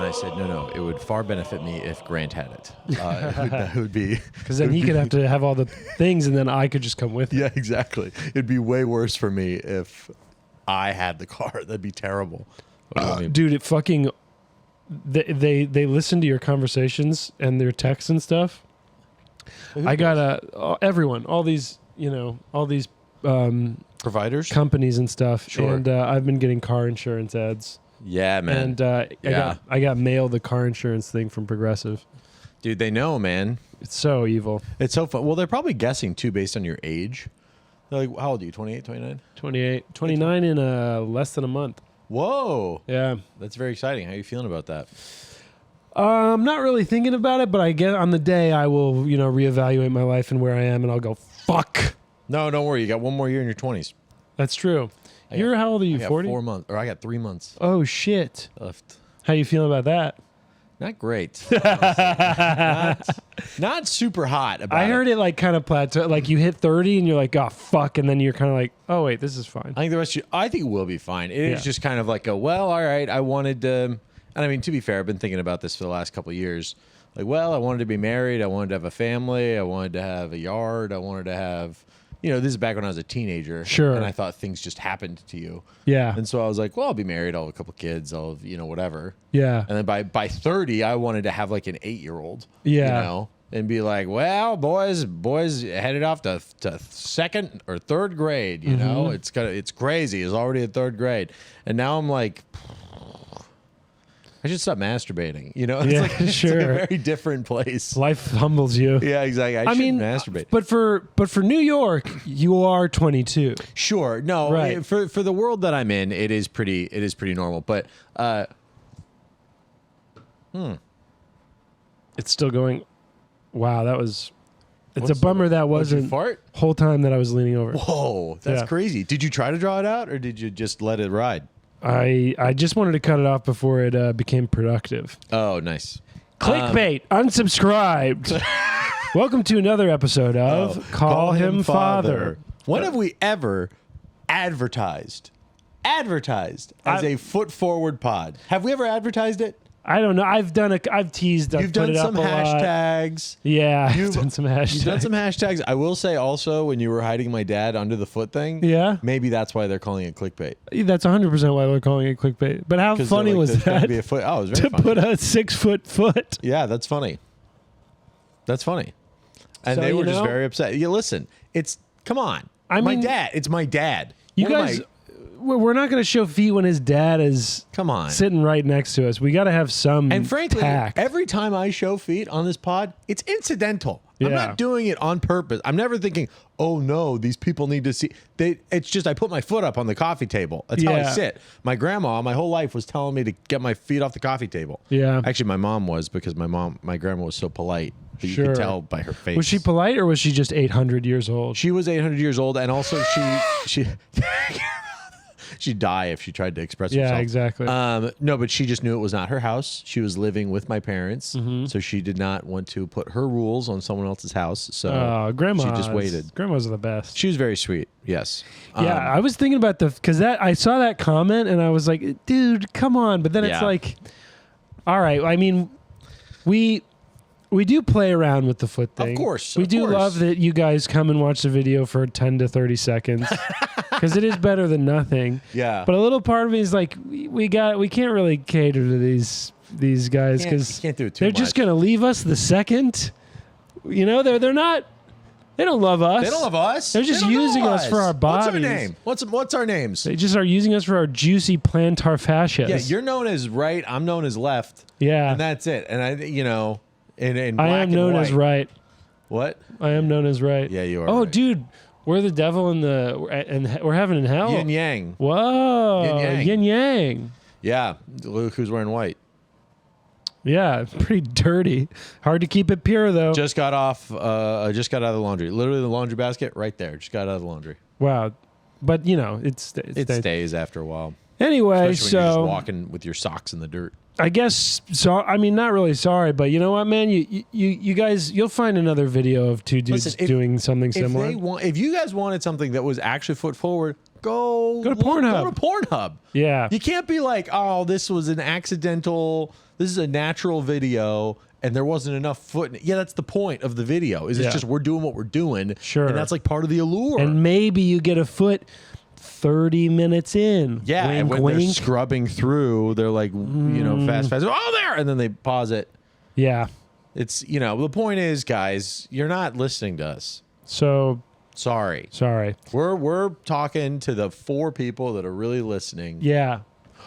I said, no, it would far benefit me if Grant had it. That would be... Because then he could have to have all the things, and then I could just come with him. Yeah, exactly. It'd be way worse for me if I had the car. That'd be terrible. Dude, it fucking... They listen to your conversations and their texts and stuff. I got everyone, all these providers, companies and stuff. Sure. And I've been getting car insurance ads. Yeah, man. And I got mailed the car insurance thing from Progressive. Dude, they know, man. It's so evil. It's so fun. Well, they're probably guessing too based on your age. They're like, how old are you? 28, 29? 28, 29 in less than a month. Whoa. Yeah. That's very exciting. How are you feeling about that? I'm not really thinking about it, but I get on the day I will, reevaluate my life and where I am, and I'll go, fuck. No, don't worry. You got one more year in your 20s. That's true. How old are you? I got 40? 4 months, or I got 3 months Oh shit. left. How you feeling about that? Not great. not super hot about it. I heard it like kind of plateau. Like you hit 30 and you're like, oh fuck, and then you're kind of like, oh wait, this is fine. I think the rest of you, I think it will be fine. It is just kind of like all right, I wanted to, and I mean, to be fair, I've been thinking about this for the last couple of years. Like, well, I wanted to be married. I wanted to have a family. I wanted to have a yard. I wanted to have, this is back when I was a teenager. Sure. And I thought things just happened to you. Yeah. And so I was like, well, I'll be married. I'll have a couple kids. I'll have, whatever. Yeah. And then by 30, I wanted to have like an 8-year-old. Yeah. And be like, well, boys headed off to second or third grade. It's crazy. It's already in third grade, and now I'm like, I should stop masturbating. It's sure. like a very different place. Life humbles you. Yeah, exactly. I shouldn't masturbate. But for New York, you are 22. Sure. No. Right. For the world that I'm in, it is pretty normal. But It's still going. Wow, that was. It's What's a bummer that Did wasn't you fart? whole time that I was leaning over. Whoa, that's Yeah. crazy. Did you try to draw it out, or did you just let it ride? I just wanted to cut it off before it became productive. Oh, nice. Clickbait, unsubscribed. Welcome to another episode of Call Him Father. When have we ever advertised as a foot forward pod? Have we ever advertised it? I don't know. I've teased. I've You've put done it up some a lot. hashtags. Yeah, I've done some hashtags. You've done some hashtags. I will say also, when you were hiding my dad under the foot thing, Yeah. maybe that's why they're calling it clickbait. That's 100% why they're calling it clickbait. But how 'Cause funny they're like, was there's gotta that? be a foot. Oh, it was very To funny. put a 6-foot foot. Yeah, that's funny. That's funny. And So, they were you just know- very upset. Yeah, listen, come on. I my mean- dad. It's my dad. You One of guys, my- we're not going to show feet when his dad is come on. sitting right next to us. We got to have some And frankly, tact. every time I show feet on this pod, it's incidental. I'm Yeah. not doing it on purpose. I'm never thinking, oh no, these people need to see. It's just I put my foot up on the coffee table. That's how I Yeah. sit. My grandma, my whole life, was telling me to get my feet off the coffee table. Yeah. Actually, my mom was, because my grandma was so polite that you Sure. could tell by her face. Was she polite or was she just 800 years old? She was 800 years old, and also she she'd die if she tried to express herself. Yeah, exactly. No, but she just knew it was not her house. She was living with my parents, so she did not want to put her rules on someone else's house. So grandma. she just waited. Grandmas are the best. She was very sweet. Yes. Yeah, I was thinking about because I saw that comment and I was like, dude, come on. But then it's Yeah. like, all right. I mean, we do play around with the foot thing. Of course. We of do course. love that you guys come and watch the video for 10 to 30 seconds because it is better than nothing. Yeah. But a little part of me is like, we can't really cater to these guys because can't do it too they're much. just going to leave us the second. They're not. They don't love us. They don't love us. They're just They don't know using us for our What's our bodies. name? What's our names? They just are using us for our juicy plantar fascias. Yeah, you're known as right. I'm known as left. Yeah. And that's it. And in black I am and known white. as right. What? I am known as right. Yeah, you are. Oh, right. dude, we're the devil and we're having in hell. Yin yang. Whoa. Yin yang. Yin yang. Yeah. Look who's wearing white. Yeah, pretty dirty. Hard to keep it pure though. Just got off. Just got out of the laundry. Literally the laundry basket right there. Just got out of the laundry. Wow. But It stays after a while. Anyway, Especially when you're so just walking with your socks in the dirt. I guess so. I mean, not really sorry, but you know what, man? You guys, you'll find another video of two dudes Listen, doing something similar. If you guys wanted something that was actually foot forward, Go to Pornhub. Go to Pornhub. Yeah. You can't be like, oh, this was an accidental. This is a natural video, and there wasn't enough foot. Yeah, that's the point of the video. Is it's just we're doing what we're doing. Sure. And that's like part of the allure. And maybe you get a foot 30 minutes in. Yeah, wink, and when wink. they're scrubbing through, they're like, fast. Oh, there, and then they pause it. Yeah. It's the point is, guys, you're not listening to us. So Sorry. We're talking to the 4 people that are really listening. Yeah.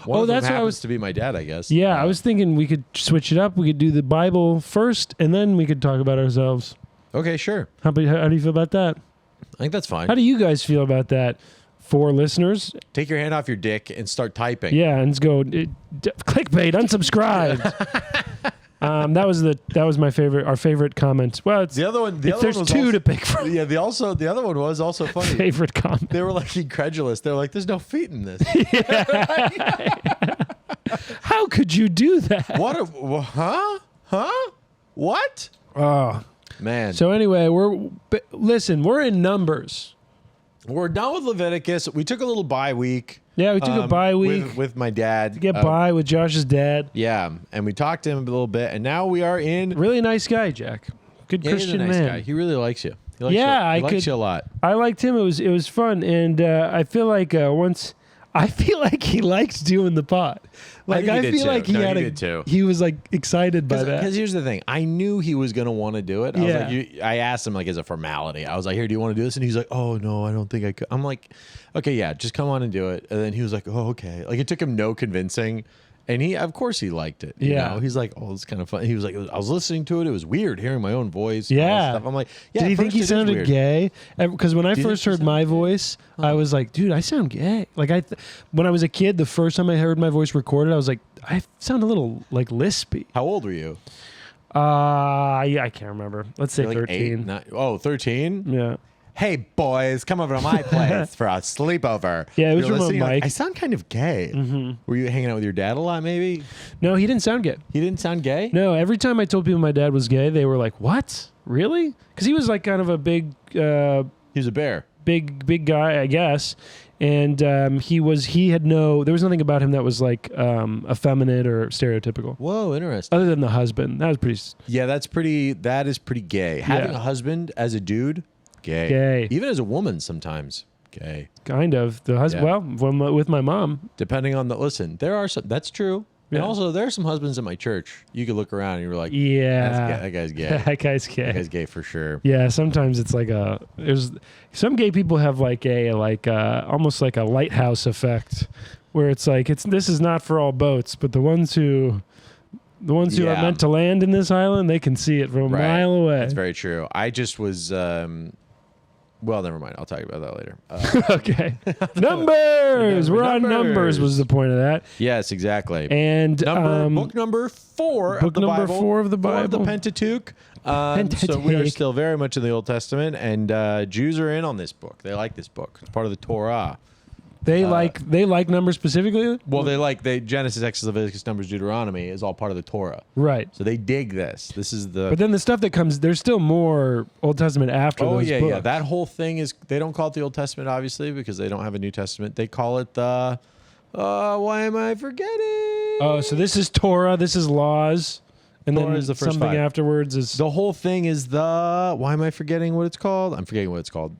One of them that's what happens to be my dad, I guess. Yeah, I was thinking we could switch it up. We could do the Bible first, and then we could talk about ourselves. Okay, sure. How do you feel about that? I think that's fine. How do you guys feel about that? 4 listeners. Take your hand off your dick and start typing. Yeah, and go clickbait, unsubscribe. That was my favorite. Our favorite comment. Well, it's The other one. there's was 2 also, to pick from. Yeah. The other one was also funny. Favorite comment. They were like incredulous. They were like, "There's no feet in this." How could you do that? What? Huh? What? Oh Man. So anyway, we're in Numbers. We're done with Leviticus. We took a little bye week. Yeah, we took a bye week with my dad. to get by with Josh's dad. Yeah, and we talked to him a little bit, and now we are in. Really nice guy, Jack. Good Christian he's a nice man. guy. He really likes you. He likes Yeah, you. He likes you a lot. I liked him. It was fun, and I feel like he liked doing the pod. Like I think he did feel too. like he No, had he did too. He was like excited by that. Because here's the thing, I knew he was gonna want to do it. I was Yeah. like, I asked him like as a formality. I was like, "Here, do you want to do this?" And he's like, "Oh no, I don't think I could." I'm like, "Okay, yeah, just come on and do it." And then he was like, "Oh, okay." Like it took him no convincing. And of course, he liked it. You know? He's like, "Oh, it's kind of fun." He was like, "I was listening to it. It was weird hearing my own voice." And all that stuff. I'm like, "Yeah." Did he at think first he it is sounded weird. gay? Because when I first heard my voice, I was like, "Dude, I sound gay." Like when I was a kid, the first time I heard my voice recorded, I was like, "I sound a little like lispy." How old were you? I can't remember. Let's say Like 13. 13? Yeah. Hey boys, come over to my place for a sleepover. Yeah, it was You're from a listening, like, mic. I sound kind of gay. Mm-hmm. Were you hanging out with your dad a lot? Maybe No, he didn't sound gay. he didn't sound gay. No, every time I told people my dad was gay, they were like, "What? Really?" Because he was like kind of a big, He was a bear. big guy, I guess. And there was nothing about him that was like effeminate or stereotypical. Whoa, interesting. Other than the husband, that was pretty. Yeah, that is pretty gay. Having a husband as a dude, gay. Gay. Even as a woman, sometimes gay. Kind of the husband. Yeah. Well, with my mom. Depending on listen, there are some. That's true. Yeah. And also, there are some husbands in my church. You could look around and you're like, Yeah, that guy's gay. that guy's gay. That guy's gay for sure. Yeah, sometimes it's like there's some gay people have like almost like a lighthouse effect, where it's like this is not for all boats, but the ones who are meant to land in this island, they can see it from a mile away. That's very true. I just was. Well, never mind. I'll talk about that later. Okay, numbers. We're on Numbers. numbers. Was the point of that? Yes, exactly. And book number 4 book of the number Bible. 4 of the 4 of the Bible. Pentateuch. So we are still very much in the Old Testament, and Jews are in on this book. They like this book. It's part of the Torah. They like numbers specifically. Well, they Genesis, Exodus, Leviticus, Numbers, Deuteronomy is all part of the Torah. Right. So they dig this. This is the. But then the stuff that comes, there's still more Old Testament after those books. Yeah. That whole thing is. They don't call it the Old Testament, obviously, because they don't have a New Testament. They call it the. Why am I forgetting? Oh, so this is Torah. This is laws, and Torah then is the first something 5. afterwards is The whole thing is the. Why am I forgetting what it's called? I'm forgetting what it's called.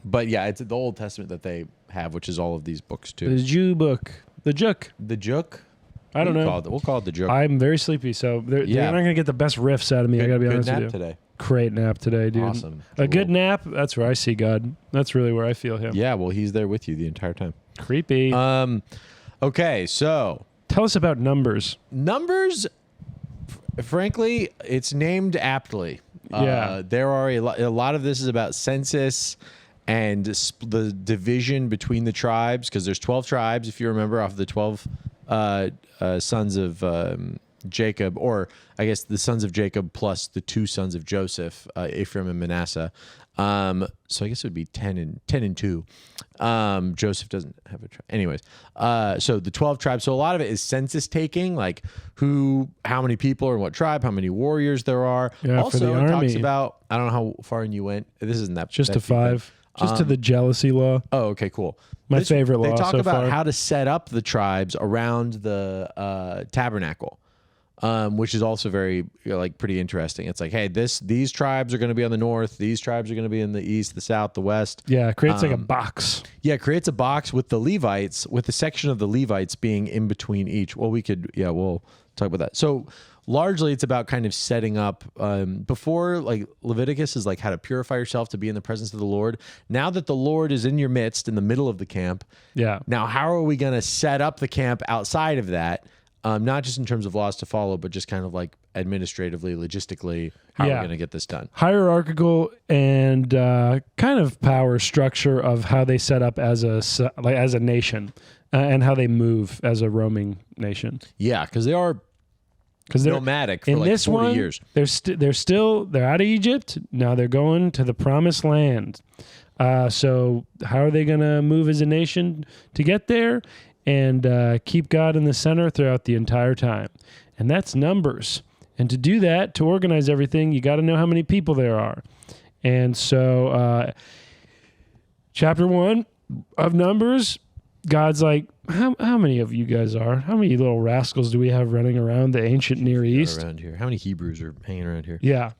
But yeah, it's the Old Testament that they have, which is all of these books too. the Jew book, the Juk. The Juk? I don't know. We'll call it the Juk. I'm very sleepy, so they're not gonna get the best riffs out of me. I gotta be honest nap with you. today. Great nap today, dude. Awesome. A good nap. That's where I see God. That's really where I feel Him. Yeah, well, he's there with you the entire time. Creepy. Okay, so Tell us about numbers. numbers. Frankly, it's named aptly. Yeah. There are a lot of this is about census and the division between the tribes, because there's 12 tribes, if you remember, off of the 12 sons of Jacob, or I guess the sons of Jacob plus the 2 sons of Joseph, Ephraim and Manasseh. So I guess it would be 10 and 2. Joseph doesn't have a tribe. Anyways, so the 12 tribes. So a lot of it is census taking, like how many people are in what tribe, how many warriors there are. Yeah, also, for the it talks army. about, I don't know how far in you went. This isn't that Just that a deep, but 5. Just to the jealousy law. Oh, okay, cool. My favorite law They talk so about far. how to set up the tribes around the tabernacle, which is also very pretty interesting. It's like, hey, these tribes are going to be on the north. These tribes are going to be in the east, the south, the west. Yeah, it creates like a box. Yeah, it creates a box with the Levites, with the section of the Levites being in between each. Well, we'll talk about that. So largely it's about kind of setting up before, like Leviticus is like how to purify yourself to be in the presence of the Lord. Now that the Lord is in your midst, in the middle of the camp. Yeah. Now, how are we going to set up the camp outside of that? Not just in terms of laws to follow, but just kind of like administratively, logistically, how are we going to get this done? Hierarchical and kind of power structure of how they set up as a nation and how they move as a roaming nation. Yeah, because they are nomadic for in like this 40 one, years. They're out of Egypt. Now they're going to the promised land. So how are they going to move as a nation to get there and keep God in the center throughout the entire time? And that's numbers. And to do that, to organize everything, you got to know how many people there are. And so chapter 1 of Numbers, God's like, how many of you guys are? How many little rascals do we have running around the ancient Near East? Around here. How many Hebrews are hanging around here? Yeah.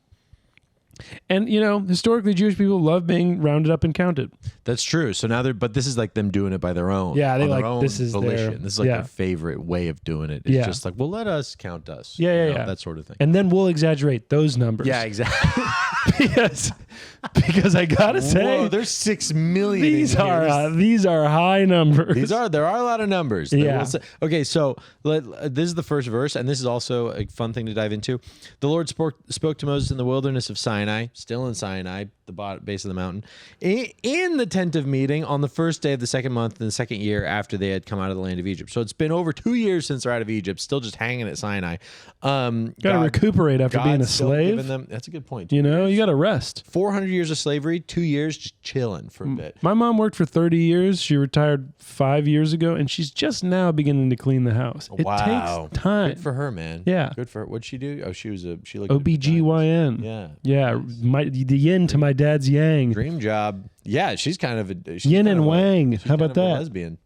And, historically, Jewish people love being rounded up and counted. That's true. So now but this is like them doing it by their own. Yeah, they on their like, own this is volition. This is like yeah. their favorite way of doing it. It's just like, well, let us count us. Yeah. That sort of thing. And then we'll exaggerate those numbers. Yeah, exactly. because I gotta say, whoa, there's 6 million. these are high numbers. There are a lot of numbers. Yeah. Okay, so this is the first verse, and this is also a fun thing to dive into. The Lord spoke to Moses in the wilderness of Sinai, still in Sinai, the base of the mountain, in the tent of meeting on the first day of the second month in the second year after they had come out of the land of Egypt. So it's been over 2 years since they're out of Egypt, still just hanging at Sinai. Got to recuperate after being a slave. That's a good point. You got to rest. 400 years of slavery, 2 years just chilling for a bit. My mom worked for 30 years. She retired 5 years ago, and she's just now beginning to clean the house. It takes time. Good for her, man. Yeah. Good for her. What'd she do? Oh, she looked OBGYN. Yeah. Yeah. The yin to my dad's yang. Dream job. Yeah, she's kind of a yin and wang. How about that? Lesbian.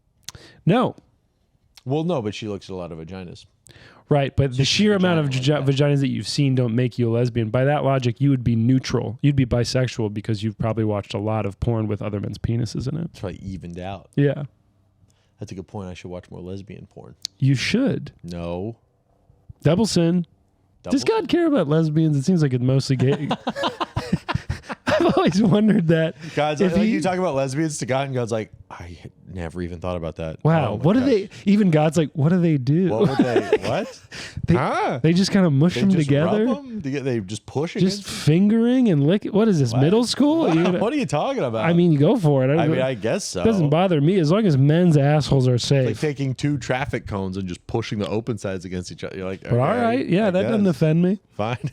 No. Well, no, but she looks at a lot of vaginas. Right, but the sheer amount of vaginas that you've seen don't make you a lesbian. By that logic, you would be neutral. You'd be bisexual because you've probably watched a lot of porn with other men's penises in it. It's probably evened out. Yeah. That's a good point. I should watch more lesbian porn. You should. No. Double sin. Does God care about lesbians? It seems like it's mostly gay. I've always wondered that. God's like, you talk about lesbians to God, and God's like, I never even thought about that. Wow. What do they? Even God's like, what do they do? What would they? What? They just kind of mush them together. They just push it. Just fingering and licking. What is this? What? Middle school? What are you talking about? I mean, you go for it. I guess so. It doesn't bother me as long as men's assholes are safe. It's like taking 2 traffic cones and just pushing the open sides against each other. You're like, okay, all right, yeah, that doesn't offend me. Fine.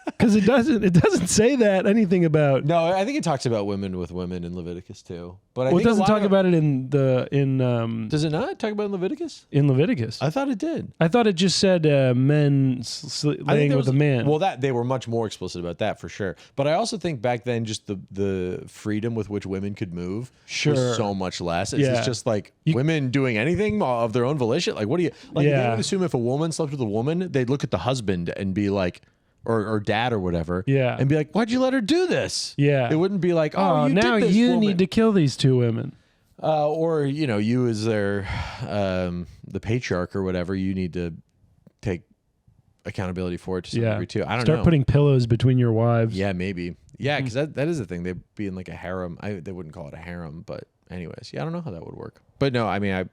Because it doesn't say that anything about. No, I think it talks about women with women in Leviticus too. But it doesn't talk about it in Does it not talk about it in Leviticus? In Leviticus, I thought it did. I thought it just said men laying with a man. Well, that they were much more explicit about that for sure. But I also think back then, just the freedom with which women could move was so much less. It's just like women doing anything of their own volition. Like, what do you like? They would assume if a woman slept with a woman, they'd look at the husband and be like. Or dad or whatever, and be like, "Why'd you let her do this?" Yeah, it wouldn't be like, "Oh, now did this, you woman. need to kill these 2 women," or you as their the patriarch or whatever, you need to take accountability for it to some degree too. I don't know. Start putting pillows between your wives. Yeah, maybe. Yeah, because that is the thing. They'd be in like a harem. They wouldn't call it a harem, but anyways, I don't know how that would work. But no, I mean, I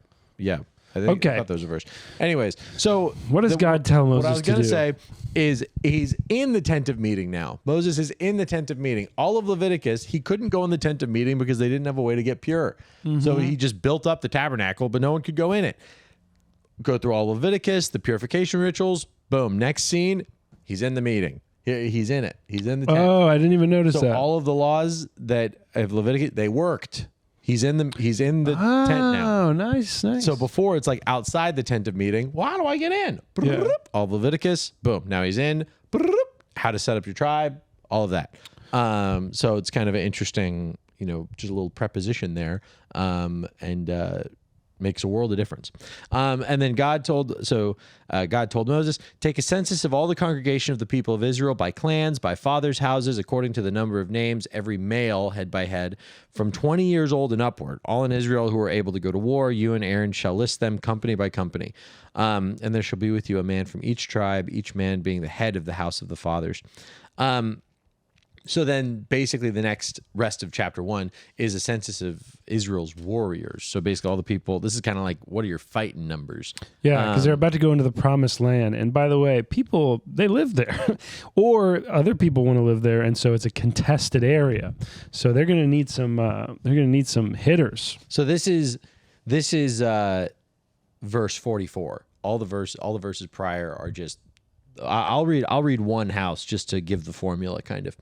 thought there was a verse. Anyways, so what does God tell Moses to do? What I was going to say is he's in the tent of meeting now. Moses is in the tent of meeting. All of Leviticus, he couldn't go in the tent of meeting because they didn't have a way to get pure. So he just built up the tabernacle, but no one could go in it. Go through all Leviticus, the purification rituals. Boom. Next scene, he's in the meeting. He's in it. He's in the tent. Oh, I didn't even notice that. So all of the laws that of Leviticus, they worked. He's in the tent now. Oh, nice. So before it's like outside the tent of meeting. Well, how do I get in? Yeah. All of Leviticus. Boom. Now he's in. How to set up your tribe. All of that. So it's kind of an interesting, just a little preposition there, and makes a world of difference. And then God told Moses, take a census of all the congregation of the people of Israel by clans, by fathers' houses, according to the number of names, every male head by head, from 20 years old and upward, all in Israel who are able to go to war. You and Aaron shall list them company by company. And there shall be with you a man from each tribe, each man being the head of the house of the fathers. So then basically the next rest of chapter 1 is a census of Israel's warriors. So basically all the people, this is kind of like, what are your fighting numbers? Yeah, because they're about to go into the promised land. And by the way, people, they live there or other people want to live there. And so it's a contested area. So they're going to need some hitters. So this is verse 44. All the verses prior are just, I'll read one house just to give the formula kind of.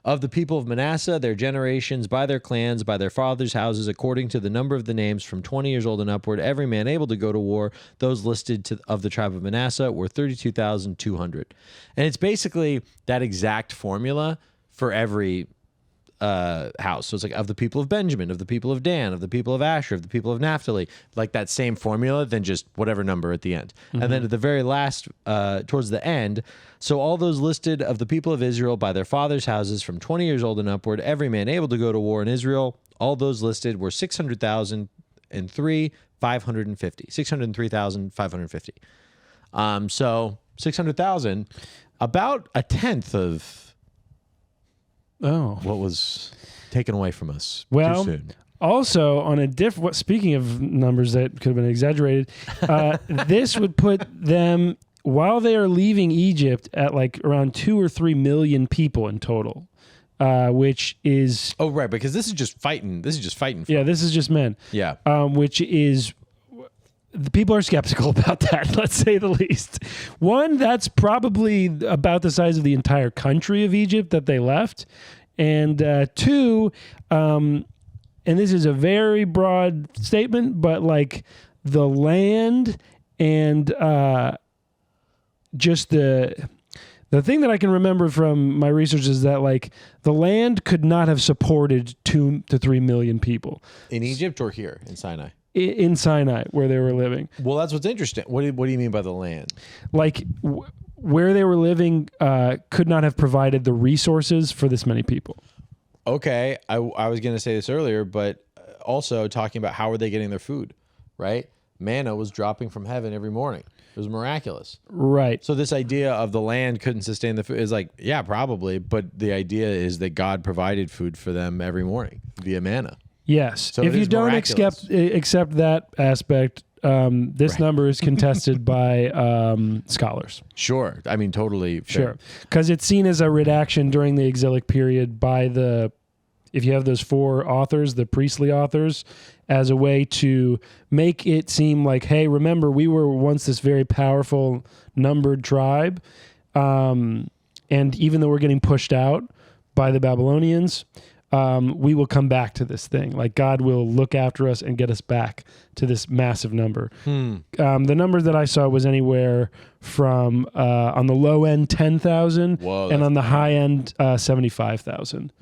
Of the people of Manasseh, their generations, by their clans, by their fathers' houses, according to the number of the names from 20 years old and upward, every man able to go to war, those listed of the tribe of Manasseh were 32,200. And it's basically that exact formula for every house. So it's like of the people of Benjamin, of the people of Dan, of the people of Asher, of the people of Naphtali, like that same formula, then just whatever number at the end. Mm-hmm. And then at the very last, towards the end, so all those listed of the people of Israel by their fathers' houses from 20 years old and upward, every man able to go to war in Israel, all those listed were 603,550. 603,550. So 600,000, about a tenth of what was taken away from us too soon. Also, on a different, speaking of numbers that could have been exaggerated, this would put them, while they are leaving Egypt, at like around 2 or 3 million people in total, which is... Oh, right, because this is just fighting. This is just fighting. Yeah, this is just men. Yeah. Which is... The people are skeptical about that, let's say the least. One, that's probably about the size of the entire country of Egypt that they left. And two, and this is a very broad statement, but like the land and just the thing that I can remember from my research is that like the land could not have supported 2 to 3 million people. In Egypt or here in Sinai? In Sinai, where they were living. Well, that's what's interesting. What do you mean by the land? Like where they were living could not have provided the resources for this many people. Okay, I was going to say this earlier, but also talking about how were they getting their food, right? Manna was dropping from heaven every morning. It was miraculous. Right. So this idea of the land couldn't sustain the food is like, yeah, probably, but the idea is that God provided food for them every morning via manna. Yes. So if you don't accept that aspect, this number is contested by scholars. Sure. I mean, totally. Sure. Because it's seen as a redaction during the exilic period by if you have those 4 authors, the priestly authors, as a way to make it seem like, hey, remember, we were once this very powerful, numbered tribe. And even though we're getting pushed out by the Babylonians, we will come back to this thing. Like God will look after us and get us back to this massive number. The number that I saw was anywhere from on the low end 10,000 and on the high end 75,000.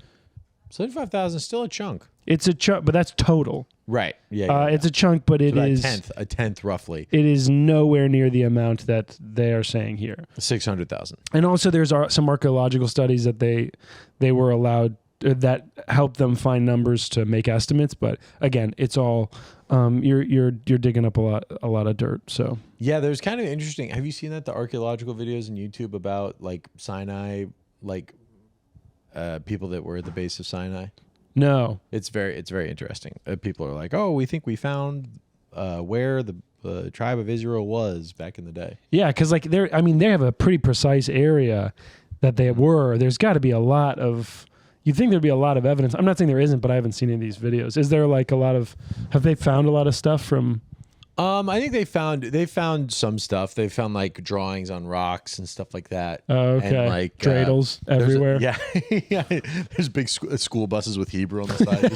75,000 is still a chunk. It's a chunk, but that's total. Right. Yeah. It's a chunk, but it is a tenth roughly. It is nowhere near the amount that they are saying here. 600,000. And also, there's some archaeological studies that they were allowed that help them find numbers to make estimates. But again, it's all you're digging up a lot of dirt. So yeah, there's kind of interesting. Have you seen that the archaeological videos on YouTube about like Sinai, like people that were at the base of Sinai? No, it's very interesting. People are like, oh, we think we found where the tribe of Israel was back in the day. Yeah, because like they have a pretty precise area that they were. There's got to be a lot of. You'd think there'd be a lot of evidence. I'm not saying there isn't, but I haven't seen any of these videos. Is there like a lot of? Have they found a lot of stuff from? I think they found some stuff. They found like drawings on rocks and stuff like that. Oh, okay. And like dreidels everywhere. Yeah. There's big school buses with Hebrew on the side.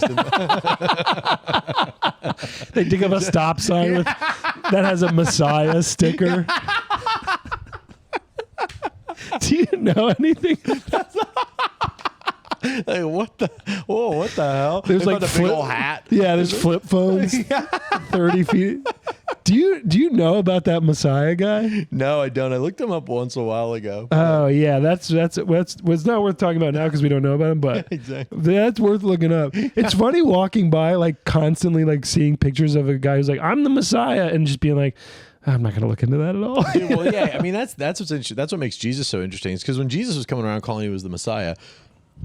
They dig up a stop sign that has a Messiah sticker. Do you know anything? Like, what the hell? There's They like found a big old hat. Yeah, there's flip phones, 30 feet. Do you know about that Messiah guy? No, I don't. I looked him up once a while ago. Oh yeah, that's not worth talking about now because we don't know about him. But Exactly. that's worth looking up. It's funny walking by like constantly like seeing pictures of a guy who's like, I'm the Messiah, and just being like, I'm not gonna look into that at all. Dude, well, yeah. I mean, that's what's interesting. That's what makes Jesus so interesting. Is because when Jesus was coming around calling he was the Messiah,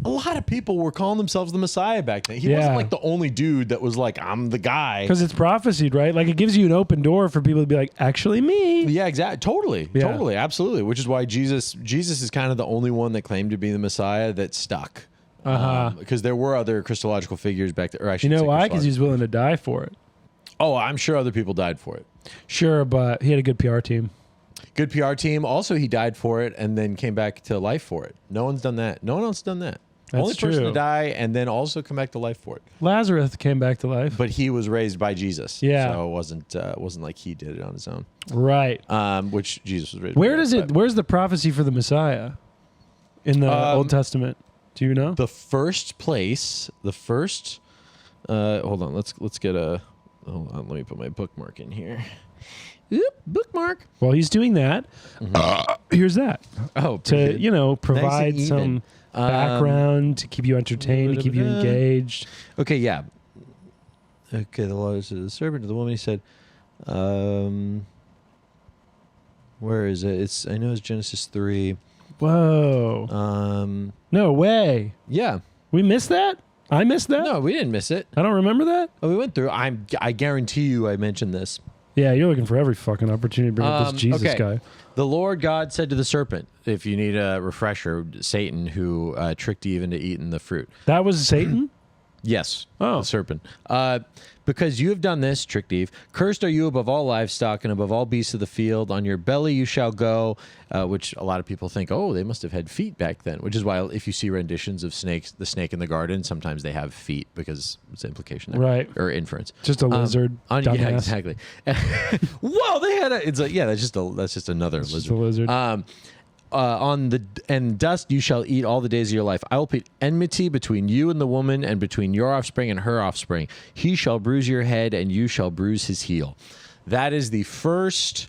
a lot of people were calling themselves the Messiah back then. He wasn't like the only dude that was like, I'm the guy. Because it's prophesied, right? Like it gives you an open door for people to be like, actually me. Yeah, exactly. Totally, absolutely. Which is why Jesus is kind of the only one that claimed to be the Messiah that stuck. Because there were other Christological figures back there. Or I should say why? Because he's willing to die for it. Oh, I'm sure other people died for it. Sure, but he had a good PR team. Good PR team. Also, he died for it and then came back to life for it. No one's done that. No one else done that. That's Only person true. to die and then also come back to life for it. Lazarus came back to life. But he was raised by Jesus. Yeah. So it wasn't like he did it on his own. Right. Which Jesus was raised by. Where's the prophecy for the Messiah in the Old Testament? Do you know? The first place, hold on, let's get a, hold on, let me put my bookmark in here. Oop, bookmark. While he's doing that, here's that. Oh, To, provide Nice and some even. background to keep you entertained, to keep you engaged. Okay, yeah. Okay, the Lord said to the serpent, to the woman, he said, where is it? I know it's Genesis 3. Whoa. No way. Yeah. We missed that? I missed that? No, we didn't miss it. I don't remember that? Oh, we went through. I guarantee you I mentioned this. Yeah, you're looking for every fucking opportunity to bring up this Jesus guy. The Lord God said to the serpent, if you need a refresher, Satan, who tricked Eve into eating the fruit. That was Satan? Yes. Oh. The serpent. Because you have done this, tricked Eve, cursed are you above all livestock and above all beasts of the field. On your belly you shall go, which a lot of people think, oh, they must have had feet back then, which is why if you see renditions of snakes, the snake in the garden, sometimes they have feet because it's implication there. Right. Or inference. Just a lizard. Yeah, exactly. Whoa, they had it's like, yeah, that's just another lizard. Just a lizard. And dust you shall eat all the days of your life. I will put enmity between you and the woman, and between your offspring and her offspring. He shall bruise your head, and you shall bruise his heel. That is the first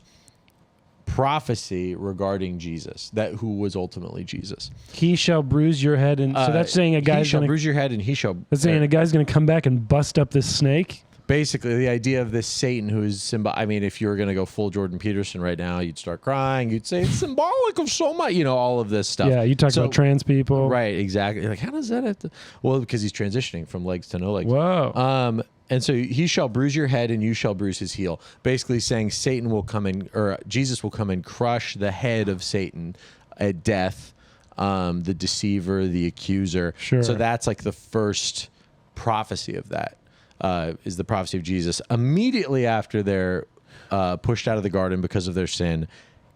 prophecy regarding Jesus, who was ultimately Jesus. He shall bruise your head, and so that's saying a guy's shall going to bruise your head, and he shall. That's saying a guy's going to come back and bust up this snake. Basically, the idea of this Satan who is I mean, if you were going to go full Jordan Peterson right now, you'd start crying. You'd say it's symbolic of so much, all of this stuff. Yeah, you talk about trans people. Right, exactly. Like, how does that have to? Well, because he's transitioning from legs to no legs. Whoa. And so he shall bruise your head and you shall bruise his heel. Basically saying Satan will come in, or Jesus will come and crush the head of Satan at death, the deceiver, the accuser. Sure. So that's like the first prophecy of that. Is the prophecy of Jesus. Immediately after they're pushed out of the garden because of their sin,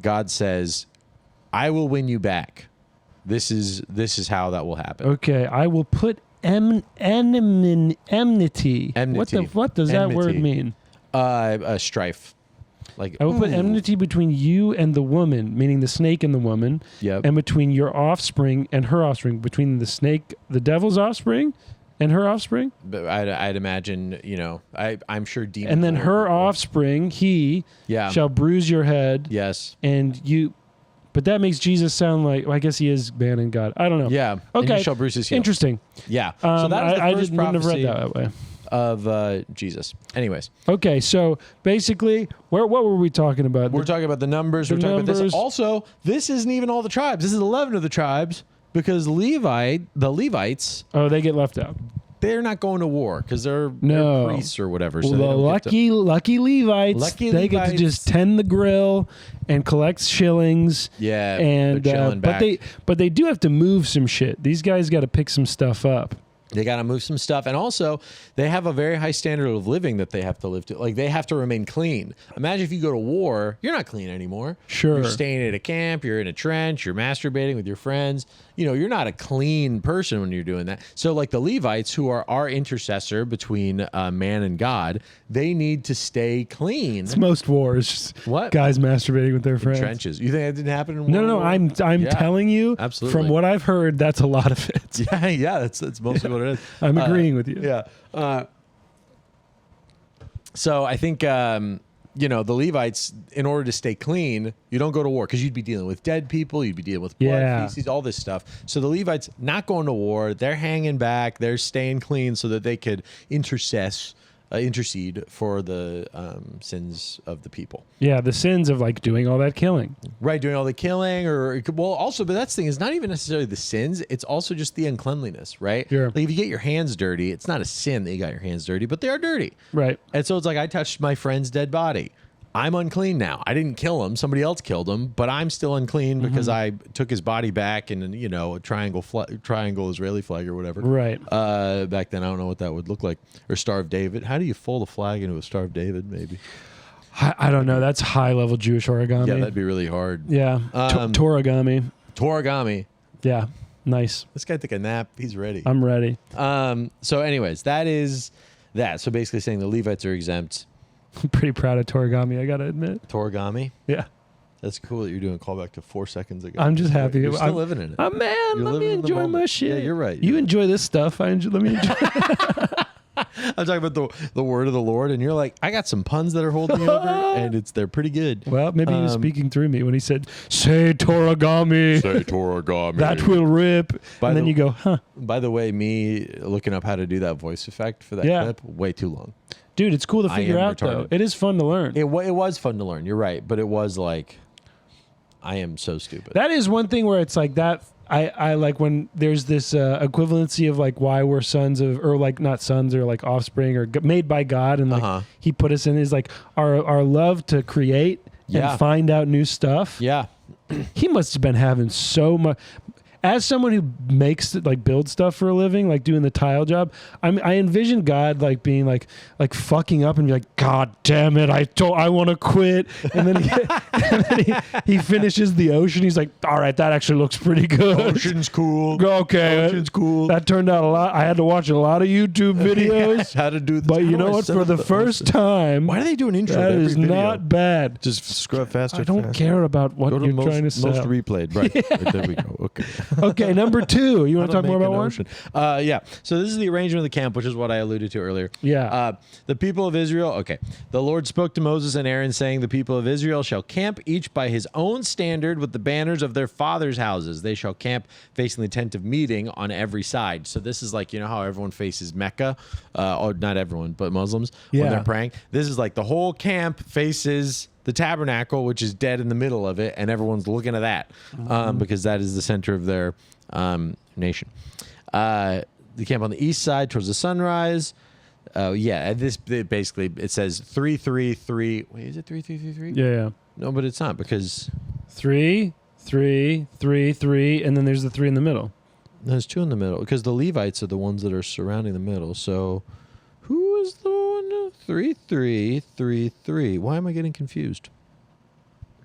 God says, I will win you back. This is how that will happen. Okay, I will put enmity. What does that word mean? Strife. Like, I will put enmity between you and the woman, meaning the snake and the woman, and between your offspring and her offspring, between the snake, the devil's offspring, and her offspring? But I'd imagine, I'm sure demons. And then her offspring, he shall bruise your head. Yes. And you, but that makes Jesus sound like, well, I guess he is banning God. I don't know. Yeah. Okay. And he shall bruise his heel. Interesting. Yeah. So that was the first wouldn't have read prophecy that way. Of Jesus. Anyways. Okay. So basically, what were we talking about? We're talking about the numbers. We're talking about this. Also, this isn't even all the tribes. This is 11 of the tribes. Because the Levites, they get left out. They're not going to war because they're priests or whatever. So the lucky Levites, they get to just tend the grill and collect shillings. Yeah, and but they do have to move some shit. These guys got to pick some stuff up. They got to move some stuff. And also, they have a very high standard of living that they have to live to. Like, they have to remain clean. Imagine if you go to war, you're not clean anymore. Sure. You're staying at a camp, you're in a trench, you're masturbating with your friends. You know, you're not a clean person when you're doing that. So, like the Levites, who are our intercessor between man and God, they need to stay clean. It's most wars. What? Guys masturbating with their friends. Trenches. You think that didn't happen in World No, War? I'm Yeah, telling you, absolutely. from what I've heard, that's a lot of it. Yeah, that's mostly what it is. I'm agreeing with you. Yeah. So I think, you know, the Levites, in order to stay clean, you don't go to war because you'd be dealing with dead people, you'd be dealing with blood, feces, all this stuff. So the Levites not going to war, they're hanging back, they're staying clean so that they could intercede for the sins of the people. Yeah, the sins of like doing all that killing. Right, doing all the killing, or well, also, but that's the thing, it's not even necessarily the sins; it's also just the uncleanliness, right? Sure. Like if you get your hands dirty, it's not a sin that you got your hands dirty, but they are dirty, Right. And so it's like I touched my friend's dead body. I'm unclean now. I didn't kill him; somebody else killed him, but I'm still unclean because I took his body back in, you know, a triangle Israeli flag or whatever. Right. Back then, I don't know what that would look like, or Star of David. How do you fold a flag into a Star of David? Maybe. I don't know. That's high level Jewish origami. Yeah, that'd be really hard. Yeah. Torahgami. Torahgami. Yeah. Nice. This guy took a nap. He's ready. I'm ready. So anyways, that is that. So basically saying the Levites are exempt. I'm pretty proud of Torahgami, I got to admit. Torahgami. Yeah. That's cool that you're doing a callback to 4 seconds ago. I'm just happy. You're still living in it. Oh, man, You're let me living in the enjoy my moment. shit. Yeah, you're right. You enjoy this stuff. Let me enjoy I'm talking about the word of the Lord, and you're like, I got some puns that are holding me over, and they're pretty good. Well, maybe he was speaking through me when he said, say Torahgami. Say Torahgami. That will rip. And then you go, huh. By the way, me looking up how to do that voice effect for that clip, way too long. Dude, it's cool to I figure am out, though. retarded. It is fun to learn. It was fun to learn. You're right, but it was like, I am so stupid. That is one thing where it's like that. I like when there's this equivalency of like why we're sons of, or like not sons, or like offspring, or made by God, and like he put us in, is like our love to create and find out new stuff. Yeah. He must have been having so much. As someone who makes like build stuff for a living, like doing the tile job, I envision God like being like fucking up and be like, God damn it, I want to quit. And then, he finishes the ocean. He's like, all right, that actually looks pretty good. Ocean's cool. Okay, Ocean's cool. That turned out a lot. I had to watch a lot of YouTube videos. How to do this. But you know what? For the first time, why do they do an intro? that to every is video? not bad. Just scrub faster. I don't care about what Go to you're trying to sell. most replayed. Right. Right, there we go. Okay. Okay, number 2. You want to talk more about one? Yeah. So this is the arrangement of the camp, which is what I alluded to earlier. Yeah. The people of Israel. Okay. The Lord spoke to Moses and Aaron, saying, "The people of Israel shall camp each by his own standard with the banners of their fathers' houses. They shall camp facing the tent of meeting on every side." So this is like, you know how everyone faces Mecca, or not everyone, but Muslims when they're praying. This is like the whole camp faces the tabernacle, which is dead in the middle of it, and everyone's looking at that because that is the center of their nation. The camp on the east side towards the sunrise. This basically it says 3-3-3. Wait, is it 3-3-3-3? Yeah. No, but it's not, because 3, 3, 3, 3, and then there's the 3 in the middle. there's 2 in the middle, because the Levites are the ones that are surrounding the middle. So who is the one? 3-3-3-3. Why am I getting confused?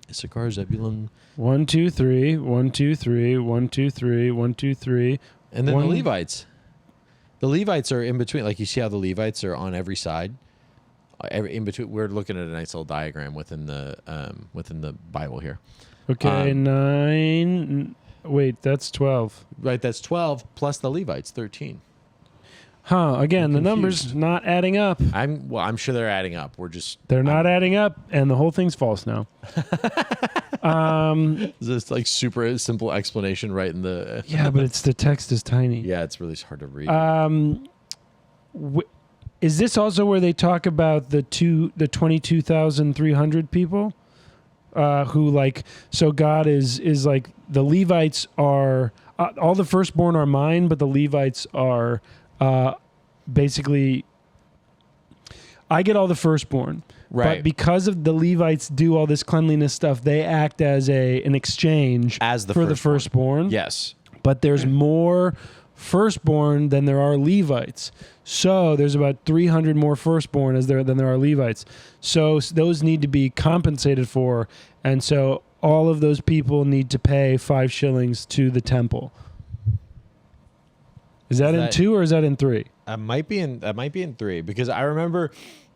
Issachar, Zebulun. 1, 2, 3, 1, 2, 3, 1, 2, 3, 1, 2, 3. And then the Levites. The Levites are in between. Like, you see how the Levites are on every side? In between. We're looking at a nice little diagram within the Bible here. Okay, 9. Wait, that's 12. Right, that's 12 plus the Levites, 13. Huh, again, I'm the confused. numbers not adding up. I'm sure they're adding up. They're not adding up, and the whole thing's false now. This like super simple explanation right in the Yeah, but the text is tiny. Yeah, it's really hard to read. Is this also where they talk about the 22,300 people who like, so God is like, the Levites are all the firstborn are mine, but the Levites are basically, I get all the firstborn. Right. But because of the Levites do all this cleanliness stuff, they act as an exchange As the for the firstborn. firstborn. Yes. But there's more firstborn than there are Levites. So there's about 300 more firstborn than there are Levites. So those need to be compensated for. And so all of those people need to pay 5 shillings to the temple. Is that in 2 or is that in 3? That might be in 3, because I remember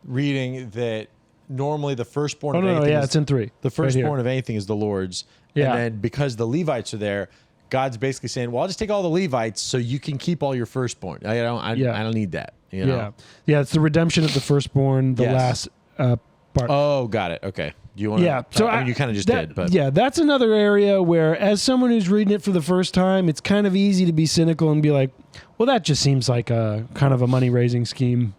reading that normally the firstborn of anything it's in 3. The firstborn of anything is the Lord's. Yeah. And then because the Levites are there, God's basically saying, well, I'll just take all the Levites so you can keep all your firstborn. I don't need that. You know? Yeah, it's the redemption of the firstborn, the last part. Oh, got it. Okay. Do you want to? Yeah, so you kind of just did, but yeah, that's another area where, as someone who's reading it for the first time, it's kind of easy to be cynical and be like, well, that just seems like a kind of a money raising scheme.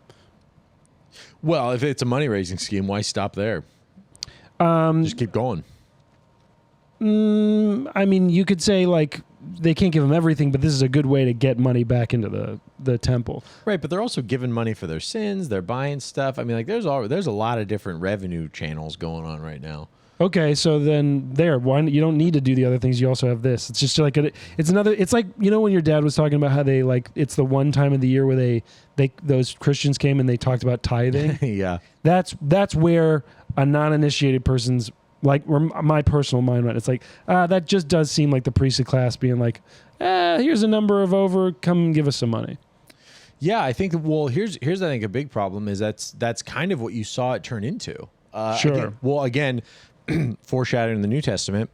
Well, if it's a money raising scheme, why stop there? Just keep going. I mean, you could say like they can't give them everything, but this is a good way to get money back into the temple. Right, but they're also giving money for their sins. They're buying stuff. I mean, like there's a lot of different revenue channels going on right now. Okay, so then you don't need to do the other things. You also have this. It's just like it's like, you know, when your dad was talking about how they like, it's the one time of the year where those Christians came and they talked about tithing. Yeah, that's where a non-initiated person's, like, my personal mind went. It's like, that just does seem like the priestly class being like, here's a number of over, come and give us some money. Yeah, I think. Well, here's I think a big problem is that's kind of what you saw it turn into. Sure. Again, foreshadowing the New Testament,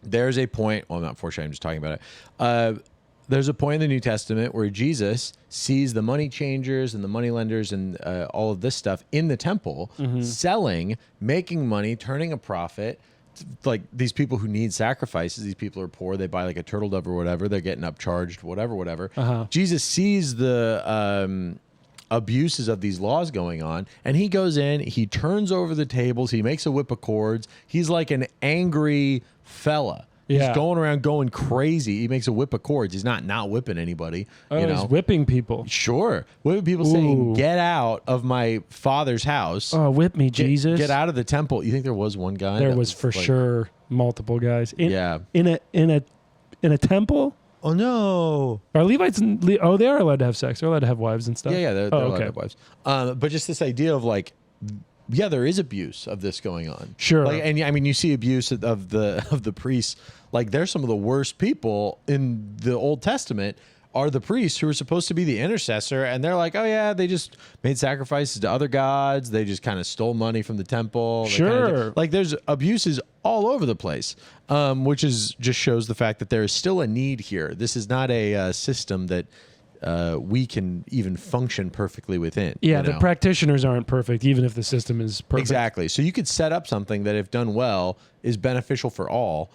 there's a point. Well, not foreshadowing, I'm just talking about it. There's a point in the New Testament where Jesus sees the money changers and the money lenders and all of this stuff in the temple, selling, making money, turning a profit. Like these people who need sacrifices, these people are poor. They buy like a turtle dove or whatever. They're getting upcharged, whatever. Jesus sees the abuses of these laws going on, and he goes in, he turns over the tables, he makes a whip of cords. He's like an angry fella. Yeah. He's going around going crazy. He makes a whip of cords. He's not whipping anybody. He's whipping people. Sure. Whipping people saying, get out of my father's house. Oh, whip me, Jesus. Get out of the temple. You think there was one guy? There was for sure multiple guys. In a temple? Oh, no. Are Levites, they are allowed to have sex. They're allowed to have wives and stuff. Yeah, they're allowed to have wives. But just this idea of like, yeah, there is abuse of this going on. Sure. Like, and I mean, you see abuse of the priests. Like, they're some of the worst people in the Old Testament are the priests who are supposed to be the intercessor. And they're like, oh, yeah, they just made sacrifices to other gods. They just kind of stole money from the temple. Sure. Like, there's abuses all over the place, which just shows the fact that there is still a need here. This is not a system that we can even function perfectly within. Yeah, the practitioners aren't perfect, even if the system is perfect. Exactly. So you could set up something that, if done well, is beneficial for all.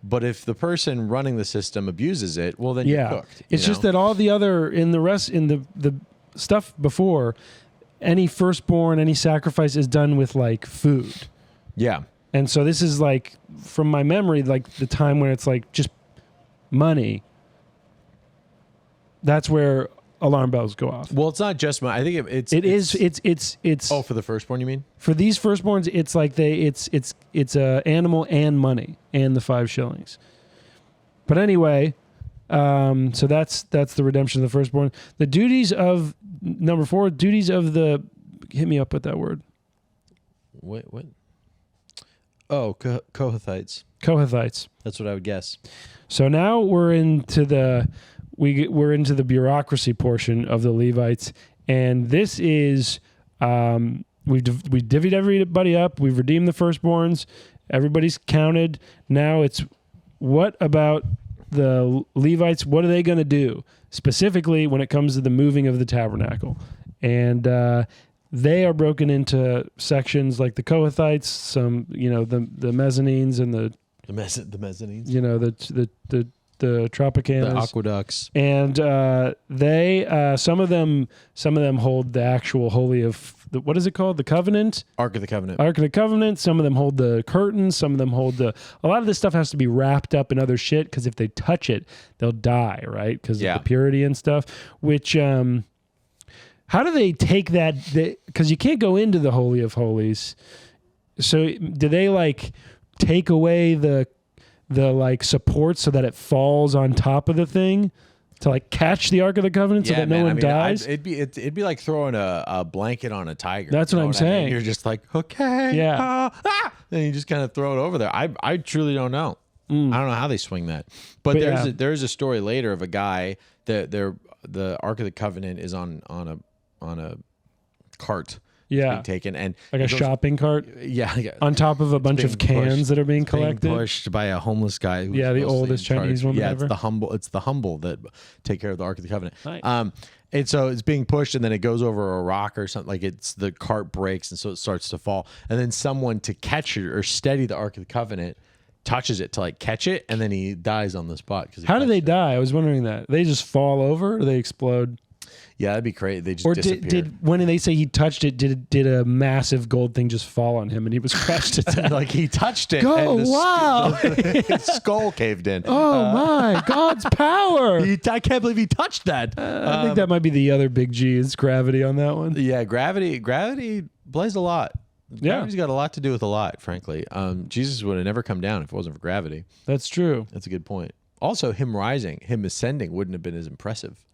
But if the person running the system abuses it, well, then you're cooked. It's just that all the other, in the stuff before, any firstborn, any sacrifice is done with like food. Yeah. And so this is like, from my memory, like the time when it's like just money. That's where alarm bells go off. Well, it's not just money. I think it's. Oh, for the firstborn, you mean? For these firstborns, it's like it's animal and money and the 5 shillings. But anyway, so that's the redemption of the firstborn. The duties of number 4, duties of the. Hit me up with that word. What? Oh, Kohathites. Kohathites. That's what I would guess. So now we're into the bureaucracy portion of the Levites, and this is we divvied everybody up. We've redeemed the firstborns. Everybody's counted. Now it's, what about the Levites? What are they going to do specifically when it comes to the moving of the tabernacle? And they are broken into sections like the Kohathites, some the mezzanines and the mezzanines. The Tropicanas, the aqueducts, and they some of them hold the actual holy of what is it called, the covenant, Ark of the Covenant. Some of them hold the curtains. Some of them hold a lot of this stuff has to be wrapped up in other shit, because if they touch it, they'll die, right? Because of the purity and stuff. Which how do they take that? Because you can't go into the Holy of Holies. So do they like take away the like support so that it falls on top of the thing? to like catch the Ark of the Covenant so that no one dies. It'd be like throwing a blanket on a tiger. That's what I'm saying. You're just like, okay, Yeah. and you just kind of throw it over there. I truly don't know. I don't know how they swing that. But there's a story later of a guy that the Ark of the Covenant is on a cart. Being taken and like a shopping cart. Yeah, on top of a bunch of cans that are being collected. Being pushed by a homeless guy. Who's the oldest Chinese woman ever. It's the humble that take care of the Ark of the Covenant. Nice. And so it's being pushed, and then it goes over a rock or something. Like the cart breaks, and so it starts to fall. And then someone to catch it or steady the Ark of the Covenant touches it to like catch it, and then he dies on the spot. How do they die? I was wondering that. They just fall over or they explode? Yeah, that'd be great. They just disappear. Did when they say he touched it, did a massive gold thing just fall on him and he was crushed to death? Like he touched it. Wow! His skull caved in. Oh my, God's power! I can't believe he touched that. I think that might be the other big G is gravity on that one. Yeah, gravity plays a lot. Yeah. Gravity's got a lot to do with a lot, frankly. Jesus would have never come down if it wasn't for gravity. That's true. That's a good point. Also, him ascending wouldn't have been as impressive.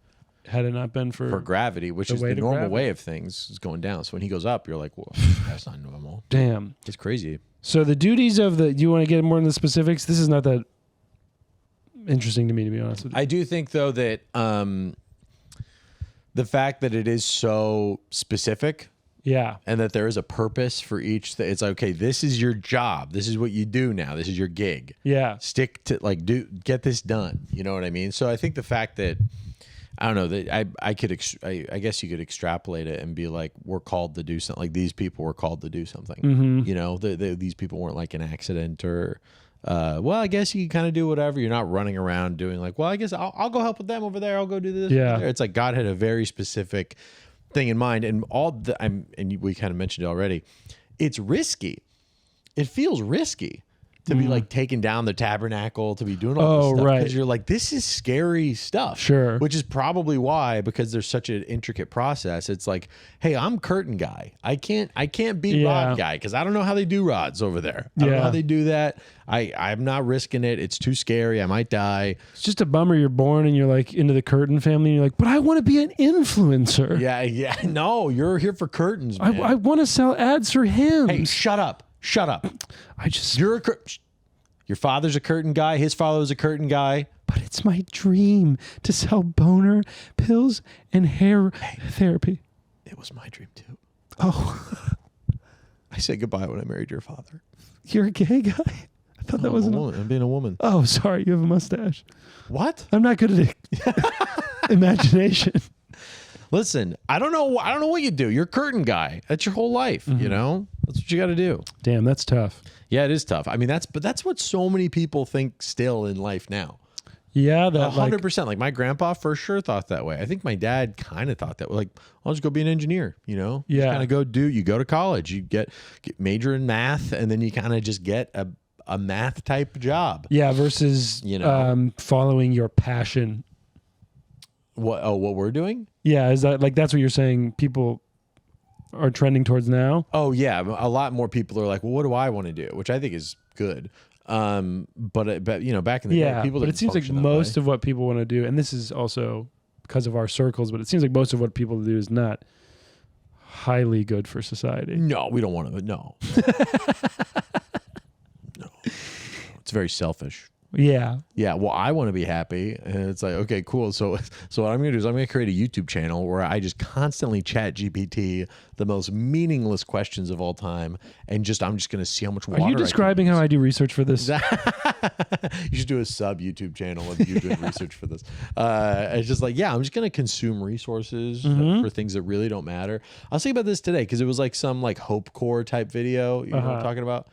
Had it not been for gravity, which is the normal way of things, is going down. So when he goes up, you're like, well, that's not normal. Damn. It's crazy. So the duties of do you want to get more into the specifics? This is not that interesting to me, to be honest with you. I do think, though, that the fact that it is so specific. Yeah. And that there is a purpose for each. It's like, okay, this is your job. This is what you do now. This is your gig. Yeah. Stick to, get this done. You know what I mean? So I think the fact that, I don't know, that I guess you could extrapolate it and be like, we're called to do something. Like these people were called to do something. Mm-hmm. You know, these people weren't like an accident or, well, I guess you can kind of do whatever. You're not running around doing like, well, I guess I'll go help with them over there. I'll go do this. Yeah. Over there. It's like God had a very specific thing in mind, and we kind of mentioned it already. It's risky. It feels risky to be like taking down the tabernacle, to be doing all this stuff. Right. Because you're like, this is scary stuff. Sure. Which is probably why, because there's such an intricate process. It's like, hey, I'm curtain guy. I can't be rod guy because I don't know how they do rods over there. I don't know how they do that. I'm not risking it. It's too scary. I might die. It's just a bummer you're born and you're like into the curtain family and you're like, but I want to be an influencer. Yeah. No, you're here for curtains, man. I want to sell ads for him. Hey, shut up. Your father's a curtain guy. His father was a curtain guy. But it's my dream to sell boner pills and hair therapy. It was my dream too. Oh, I said goodbye when I married your father. You're a gay guy? I thought that wasn't a woman. I'm being a woman. Oh, sorry. You have a mustache. What? I'm not good at it. Imagination. Listen, I don't know what you do. You're a curtain guy. That's your whole life, you know? That's what you got to do. Damn, that's tough. Yeah, it is tough. I mean, that's what so many people think still in life now. Yeah, that 100%. Like my grandpa for sure thought that way. I think my dad kind of thought that way. Like, I'll just go be an engineer, you know? Yeah. Kind of you go to college, you get major in math, and then you kind of just get a math type job. Yeah, versus following your passion. What we're doing? Yeah, is that that's what you're saying people are trending towards now? Oh yeah, a lot more people are like, well, what do I want to do? Which I think is good. But you know, back in the day, people. But it seems like most of what people want to do, and this is also because of our circles, but it seems like most of what people do is not highly good for society. No, we don't want to. No, no, it's very selfish. Yeah. Yeah. Well, I want to be happy. And it's like, okay, cool. So what I'm going to do is I'm going to create a YouTube channel where I just constantly chat GPT the most meaningless questions of all time. And I'm just going to see how much water. Are you describing how I do research for this? You should do a sub YouTube channel of you doing research for this. It's just like, yeah, I'm just going to consume resources for things that really don't matter. I was thinking about this today because it was like some like Hope Core type video. You know what I'm talking about?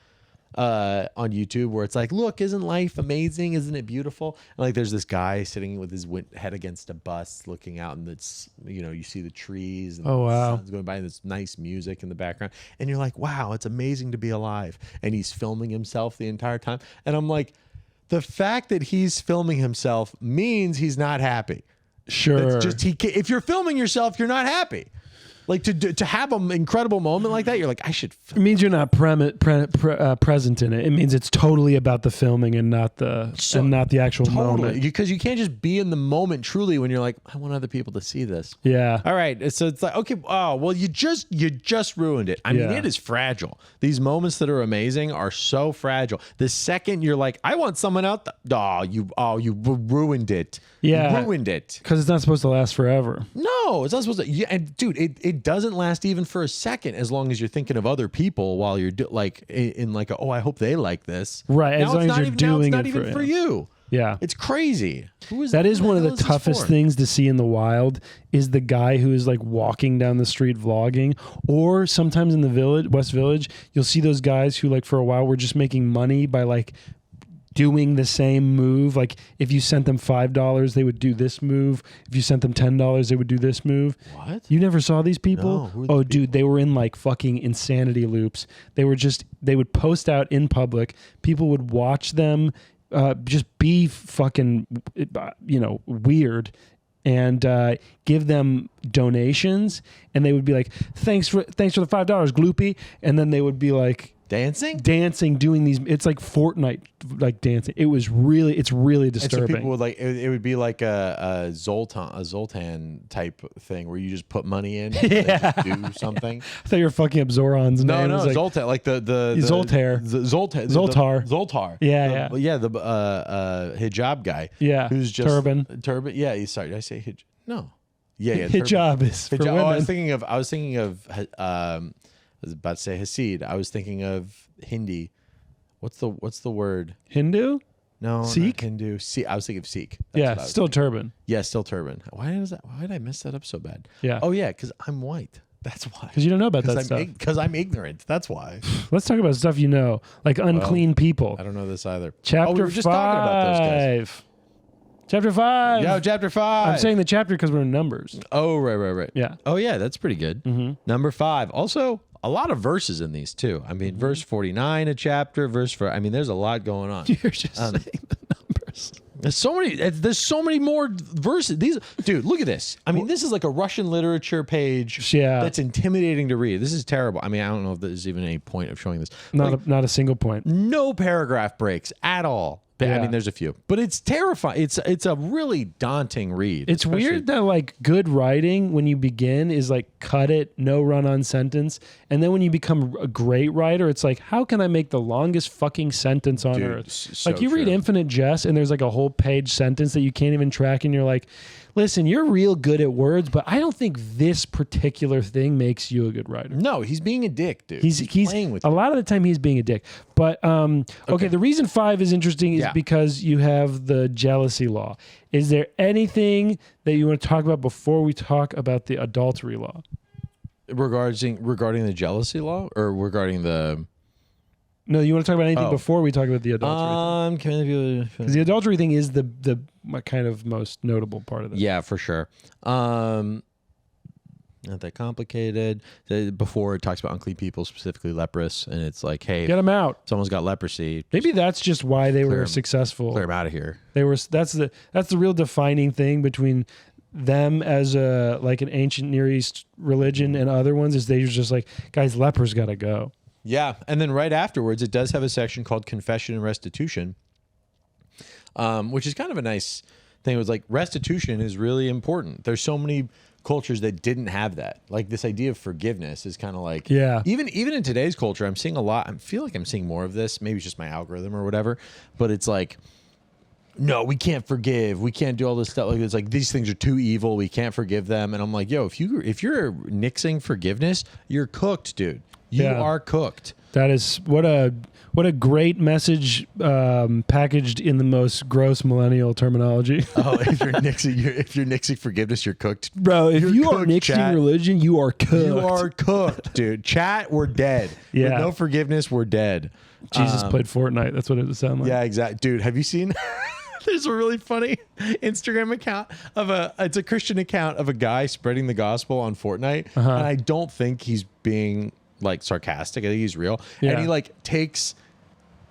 On YouTube where it's like, look, isn't life amazing? Isn't it beautiful? And like there's this guy sitting with his head against a bus looking out, and it's, you know, you see the trees and the sun's going by and this nice music in the background, and you're like, wow, it's amazing to be alive. And he's filming himself the entire time, and I'm like, the fact that he's filming himself means he's not happy. Sure. It's just if you're filming yourself, you're not happy. Like to have an incredible moment like that, you're like, I should. It means you're not present in it. It means it's totally about the filming and not the actual moment. Because you can't just be in the moment truly when you're like, I want other people to see this. Yeah. All right. So it's like, okay, oh well, you just ruined it. I mean, it is fragile. These moments that are amazing are so fragile. The second you're like, I want someone out. You ruined it. Yeah. You ruined it. Because it's not supposed to last forever. No, it's not supposed to. Yeah, and dude, it doesn't last even for a second as long as you're thinking of other people while you're I hope they like this. Right. Now as long as you're doing it's not it even for you. Yeah. It's crazy. That is one of the toughest things to see in the wild is the guy who is like walking down the street vlogging, or sometimes in the West Village, you'll see those guys who like for a while were just making money by like doing the same move. Like if you sent them $5, they would do this move. If you sent them $10, they would do this move. What? You never saw these people? No, dude, they were in like fucking insanity loops. They would post out in public. People would watch them just be fucking, weird and give them donations. And they would be like, thanks for the $5, gloopy. And then they would be like, dancing, doing these. It's like Fortnite, like dancing. It's really disturbing. And so people would like it would be like a Zoltan type thing where you just put money in and just do something. I thought you were fucking up Zoran's name. No, like, Zoltan, like the Zoltar. Zoltar. Yeah. The hijab guy. Yeah, who's just turban. Yeah, sorry, did I say hijab? No. Yeah. Hijab is for women. I was thinking of. I was about to say Hasid. I was thinking of Hindi. What's the word? Hindu? No, Sikh? not Hindu. I was thinking of Sikh. Still turban. Yeah, still turban. Why did I mess that up so bad? Yeah. Oh yeah, because I'm white. That's why. Because you don't know about that stuff. Because I'm ignorant. That's why. Let's talk about stuff you know, like unclean people. I don't know this either. Chapter we were just talking about those guys. Chapter 5. Yo, chapter 5. I'm saying the chapter because we're in numbers. Oh, right. Yeah. Oh, yeah, that's pretty good. Mm-hmm. Number 5. Also, a lot of verses in these, too. I mean, verse 49, a chapter, there's a lot going on. You're just saying the numbers. There's so many more verses. Dude, look at this. I mean, this is like a Russian literature page that's intimidating to read. This is terrible. I mean, I don't know if there's even any point of showing this. Not a single point. No paragraph breaks at all. Yeah. I mean, there's a few, but it's terrifying. It's a really daunting read. It's weird that like good writing when you begin is like cut it, no run-on sentence, and then when you become a great writer, it's like how can I make the longest fucking sentence on earth? So like you read Infinite Jest and there's like a whole page sentence that you can't even track, and you're like, listen, you're real good at words, but I don't think this particular thing makes you a good writer. No, he's being a dick, dude. He's playing with a lot of the time he's being a dick. But okay, the reason 5 is interesting is because you have the jealousy law. Is there anything that you want to talk about before we talk about the adultery law? Regarding the jealousy law or regarding the... No, you want to talk about anything before we talk about the adultery thing? Because the adultery thing is the kind of most notable part of this. Yeah, for sure. Not that complicated. Before it talks about unclean people, specifically leprous, and it's like, hey, get them out. Someone's got leprosy. Maybe that's just why they were successful. Clear them out of here. That's the real defining thing between them as like an ancient Near East religion and other ones is they were just like, guys, lepers got to go. Yeah, and then right afterwards, it does have a section called Confession and Restitution, which is kind of a nice thing. It was like restitution is really important. There's so many cultures that didn't have that. Like this idea of forgiveness is kind of like, even in today's culture, I'm seeing a lot. I feel like I'm seeing more of this. Maybe it's just my algorithm or whatever, but it's like, no, we can't forgive. We can't do all this stuff. Like it's like these things are too evil. We can't forgive them. And I'm like, yo, if you're nixing forgiveness, you're cooked, dude. You are cooked. That is what a great message packaged in the most gross millennial terminology. Oh, if you're nixing forgiveness, you're cooked, bro. If you are nixing religion, you are cooked. You are cooked, dude. Chat, we're dead. Yeah. With no forgiveness, we're dead. Jesus played Fortnite. That's what it would sound like. Yeah, exactly, dude. Have you seen? There's a really funny Instagram account it's a Christian account of a guy spreading the gospel on Fortnite, and I don't think he's being like sarcastic. I think he's real. And he like takes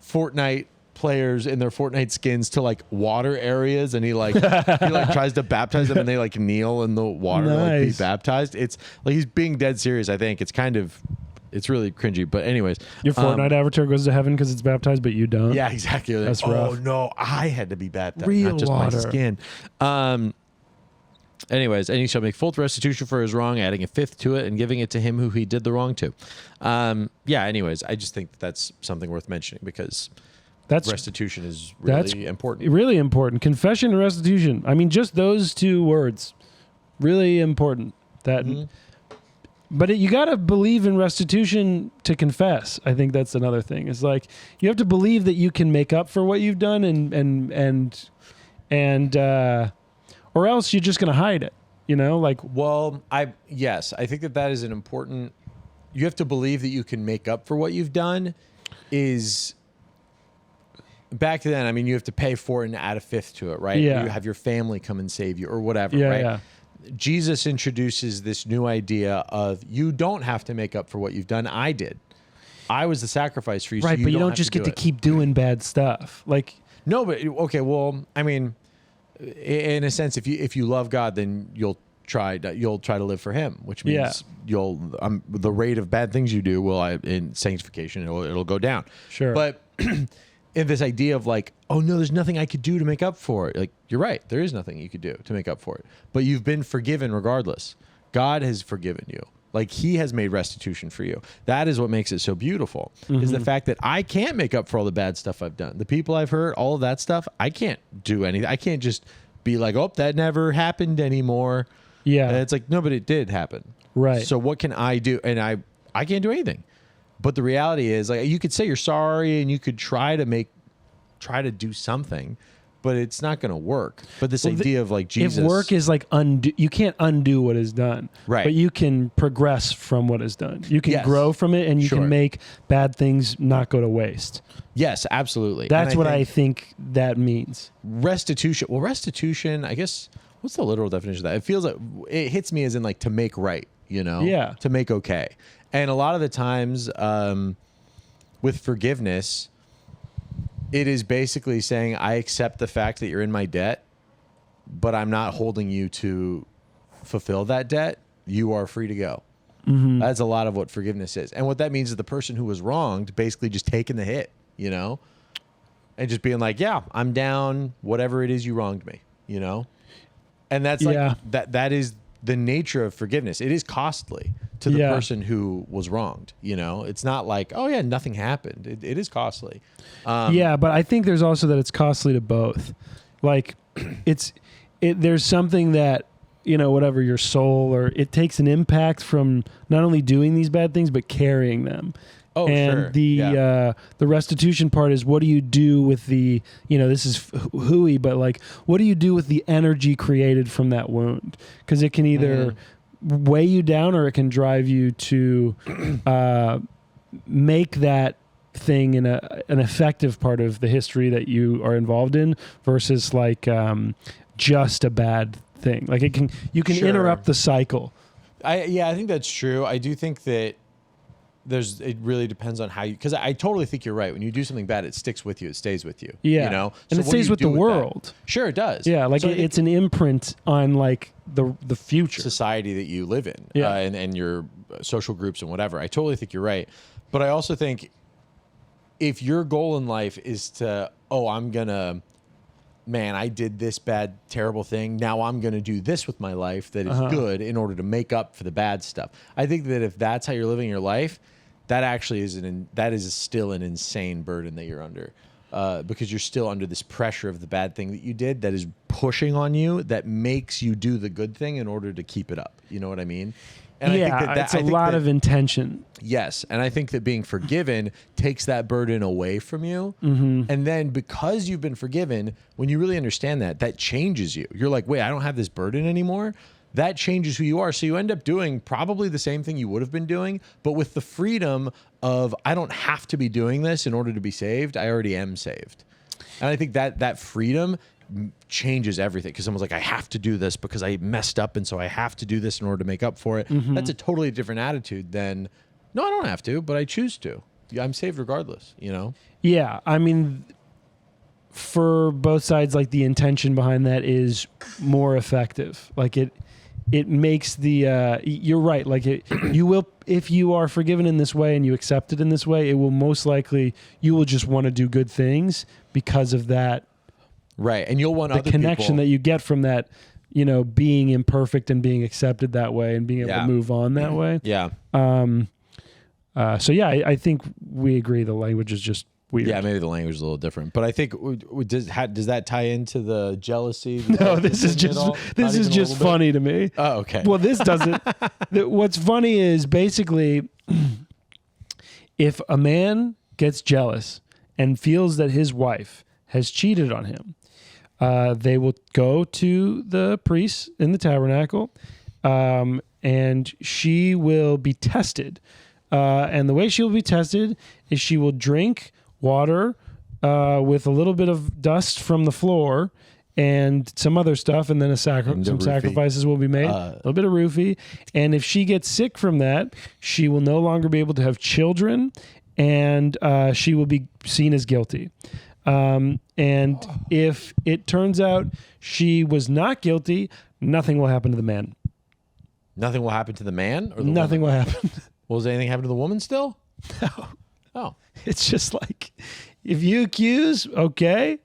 Fortnite players in their Fortnite skins to like water areas, and he tries to baptize them, and they like kneel in the water to like be baptized. It's like he's being dead serious. I think it's really cringy. But anyways, your Fortnite avatar goes to heaven because it's baptized, but you don't. Yeah, exactly. That's rough. rough. Oh no, I had to be baptized, Real not just water. my skin. Anyways, and he shall make full restitution for his wrong, adding a fifth to it and giving it to him who he did the wrong to. Anyways, I just think that's something worth mentioning because restitution is really important. Really important. Confession and restitution. I mean, just those two words, really important. But you got to believe in restitution to confess. I think that's another thing. It's like you have to believe that you can make up for what you've done, and or else you're just going to hide it. You know, like. Well, I think that is an important. You have to believe that you can make up for what you've done. Back then, I mean, you have to pay for it and add a fifth to it, right? Yeah. You have your family come and save you or whatever, Yeah, right? yeah. Jesus introduces this new idea of you don't have to make up for what you've done. I did. I was the sacrifice for you. Right, so but you don't have just to get do to it. keep doing bad stuff. Like, No, but okay. Well, I mean, in a sense, if you love God, then you'll try to live for Him, which means the rate of bad things you do will in sanctification it'll go down. Sure, but. In this idea of like, oh no, there's nothing I could do to make up for it. Like, you're right. There is nothing you could do to make up for it. But you've been forgiven regardless. God has forgiven you. Like, He has made restitution for you. That is what makes it so beautiful, is the fact that I can't make up for all the bad stuff I've done. The people I've hurt, all of that stuff, I can't do anything. I can't just be like, oh, that never happened anymore. yeah, And it's like, no, but it did happen. right. So what can I do? And I can't do anything. But the reality is, like, you could say you're sorry and you could try to do something, but it's not going to work. But this idea of like Jesus, if work is like undo, you can't undo what is done, right? But you can progress from what is done. You can grow from it, and you can make bad things not go to waste. Yes, absolutely. That's what I think that means. Restitution. Well, restitution, I guess. What's the literal definition of that? It feels like it hits me as in like to make right. You know, to make okay. And a lot of the times with forgiveness, it is basically saying, I accept the fact that you're in my debt, but I'm not holding you to fulfill that debt. You are free to go. Mm-hmm. That's a lot of what forgiveness is. And what that means is the person who was wronged basically just taking the hit, you know, and just being like, yeah, I'm down, whatever it is you wronged me, you know. And that's like that is the nature of forgiveness. It is costly to the person who was wronged. You know, it's not like, oh yeah, nothing happened. It is costly. But I think there's also that it's costly to both. Like there's something that, you know, whatever your soul, or it takes an impact from not only doing these bad things, but carrying them. Oh, and the restitution part is, what do you do with the, you know, this is hooey, but like, what do you do with the energy created from that wound? Because it can either weigh you down, or it can drive you to make that thing an effective part of the history that you are involved in, versus like just a bad thing. Like you can interrupt the cycle. I think that's true. I do think that it really depends on how you, because I totally think you're right. When you do something bad, it sticks with you. It stays with you. Yeah. You know? And it stays with the world. Sure, it does. Yeah. Like so it's an imprint on like the future society that you live in, and your social groups and whatever. I totally think you're right. But I also think if your goal in life is to, I did this bad, terrible thing. Now I'm going to do this with my life that is good in order to make up for the bad stuff. I think that if that's how you're living your life, that actually is still an insane burden that you're under, because you're still under this pressure of the bad thing that you did that is pushing on you, that makes you do the good thing in order to keep it up. You know what I mean? And I think it's a lot of intention. Yes, and I think that being forgiven takes that burden away from you. Mm-hmm. And then because you've been forgiven, when you really understand that changes you. You're like, wait, I don't have this burden anymore. That changes who you are. So you end up doing probably the same thing you would have been doing, but with the freedom of, I don't have to be doing this in order to be saved. I already am saved. And I think that freedom changes everything, because someone's like, I have to do this because I messed up, and so I have to do this in order to make up for it. Mm-hmm. That's a totally different attitude than, no, I don't have to, but I choose to. I'm saved regardless, you know? Yeah. I mean, for both sides, like the intention behind that is more effective. Like it makes the you're right. Like you will, if you are forgiven in this way and you accept it in this way, it will most likely, you will just want to do good things because of that. Right. And you'll want the other connection people. that you get from that, being imperfect and being accepted that way and being able to move on that way. Yeah. So yeah, I think we agree the language is just weird. Yeah, maybe the language is a little different, but I think does that tie into the jealousy? No, this is just funny to me. Oh, okay. Well, this doesn't. What's funny is basically if a man gets jealous and feels that his wife has cheated on him, they will go to the priest in the tabernacle, and she will be tested. And the way she will be tested is she will drink water with a little bit of dust from the floor and some other stuff, and then some sacrifices will be made, a little bit of roofie. And if she gets sick from that, she will no longer be able to have children, and she will be seen as guilty. And if it turns out she was not guilty, nothing will happen to the man. Nothing will happen to the man? Or the nothing woman? will happen. Well, does anything happen to the woman still? No. Oh. It's just like, if you accuse, okay,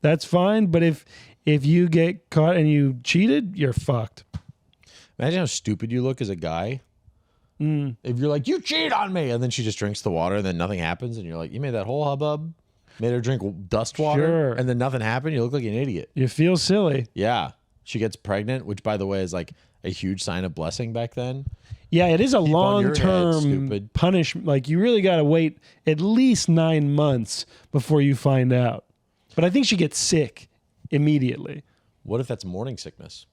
that's fine. But if you get caught and you cheated, you're fucked. Imagine how stupid you look as a guy. If you're like, you cheat on me, and then she just drinks the water and then nothing happens, and you're like, you made that whole hubbub, made her drink dust water, Sure. and then nothing happened. You look like an idiot. You feel silly. Yeah. She gets pregnant, which, by the way, is like a huge sign of blessing back then. Yeah, it is a Keep on your head, long-term stupid. punishment. Like, you really got to wait at least 9 months before you find out. But I think she gets sick immediately. What if that's morning sickness?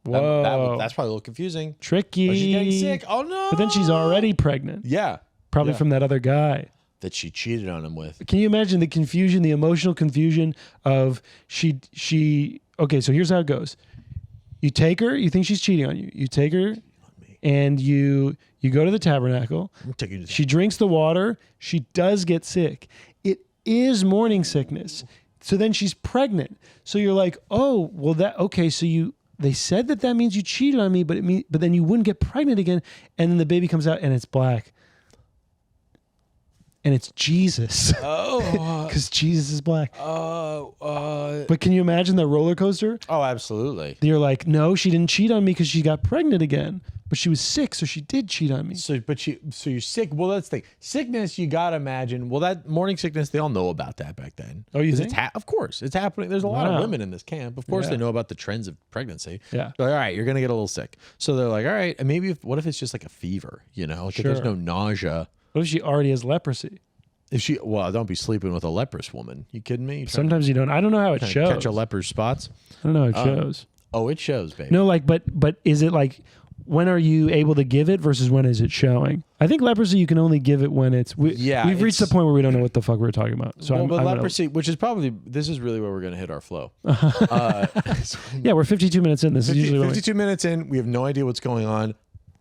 Whoa. That's probably a little confusing. Tricky. Oh, she's getting sick. Oh, no. But then she's already pregnant. Yeah. Probably Yeah. from that other guy. That she cheated on him with. Can you imagine the confusion, the emotional confusion of she okay, so here's how it goes. You take her, you think she's cheating on you. You take her and you go to the tabernacle. She drinks the water. She does get sick. It is morning sickness. So then she's pregnant. So you're like, oh, well so they said that means you cheated on me, but then you wouldn't get pregnant again. And then the baby comes out and it's black. And it's Jesus. Oh. Because Jesus is black. Oh. But can you imagine that roller coaster? Oh, absolutely. You're like, no, she didn't cheat on me because she got pregnant again. But she was sick, so she did cheat on me. So you're sick. Well, that's the thing. Sickness, you got to imagine. Well, that morning sickness, they all know about that back then. Oh, you think? Of course. It's happening. There's a lot of women in this camp. Of course, they know about the trends of pregnancy. Yeah. They're like, all right, you're going to get a little sick. So they're like, all right, and maybe what if it's just like a fever, Like if there's no nausea. What if she already has leprosy? Don't be sleeping with a leprous woman. You kidding me? Sometimes you don't. I don't know how it shows. Catch a leper's spots? I don't know how it shows. Oh, it shows, baby. No, but is it like, when are you able to give it versus when is it showing? I think leprosy, you can only give it when we've reached the point where we don't know what the fuck we're talking about. So leprosy, which is probably, this is really where we're going to hit our flow. Yeah, we're 52 minutes in. This is usually 52 minutes in. We have no idea what's going on.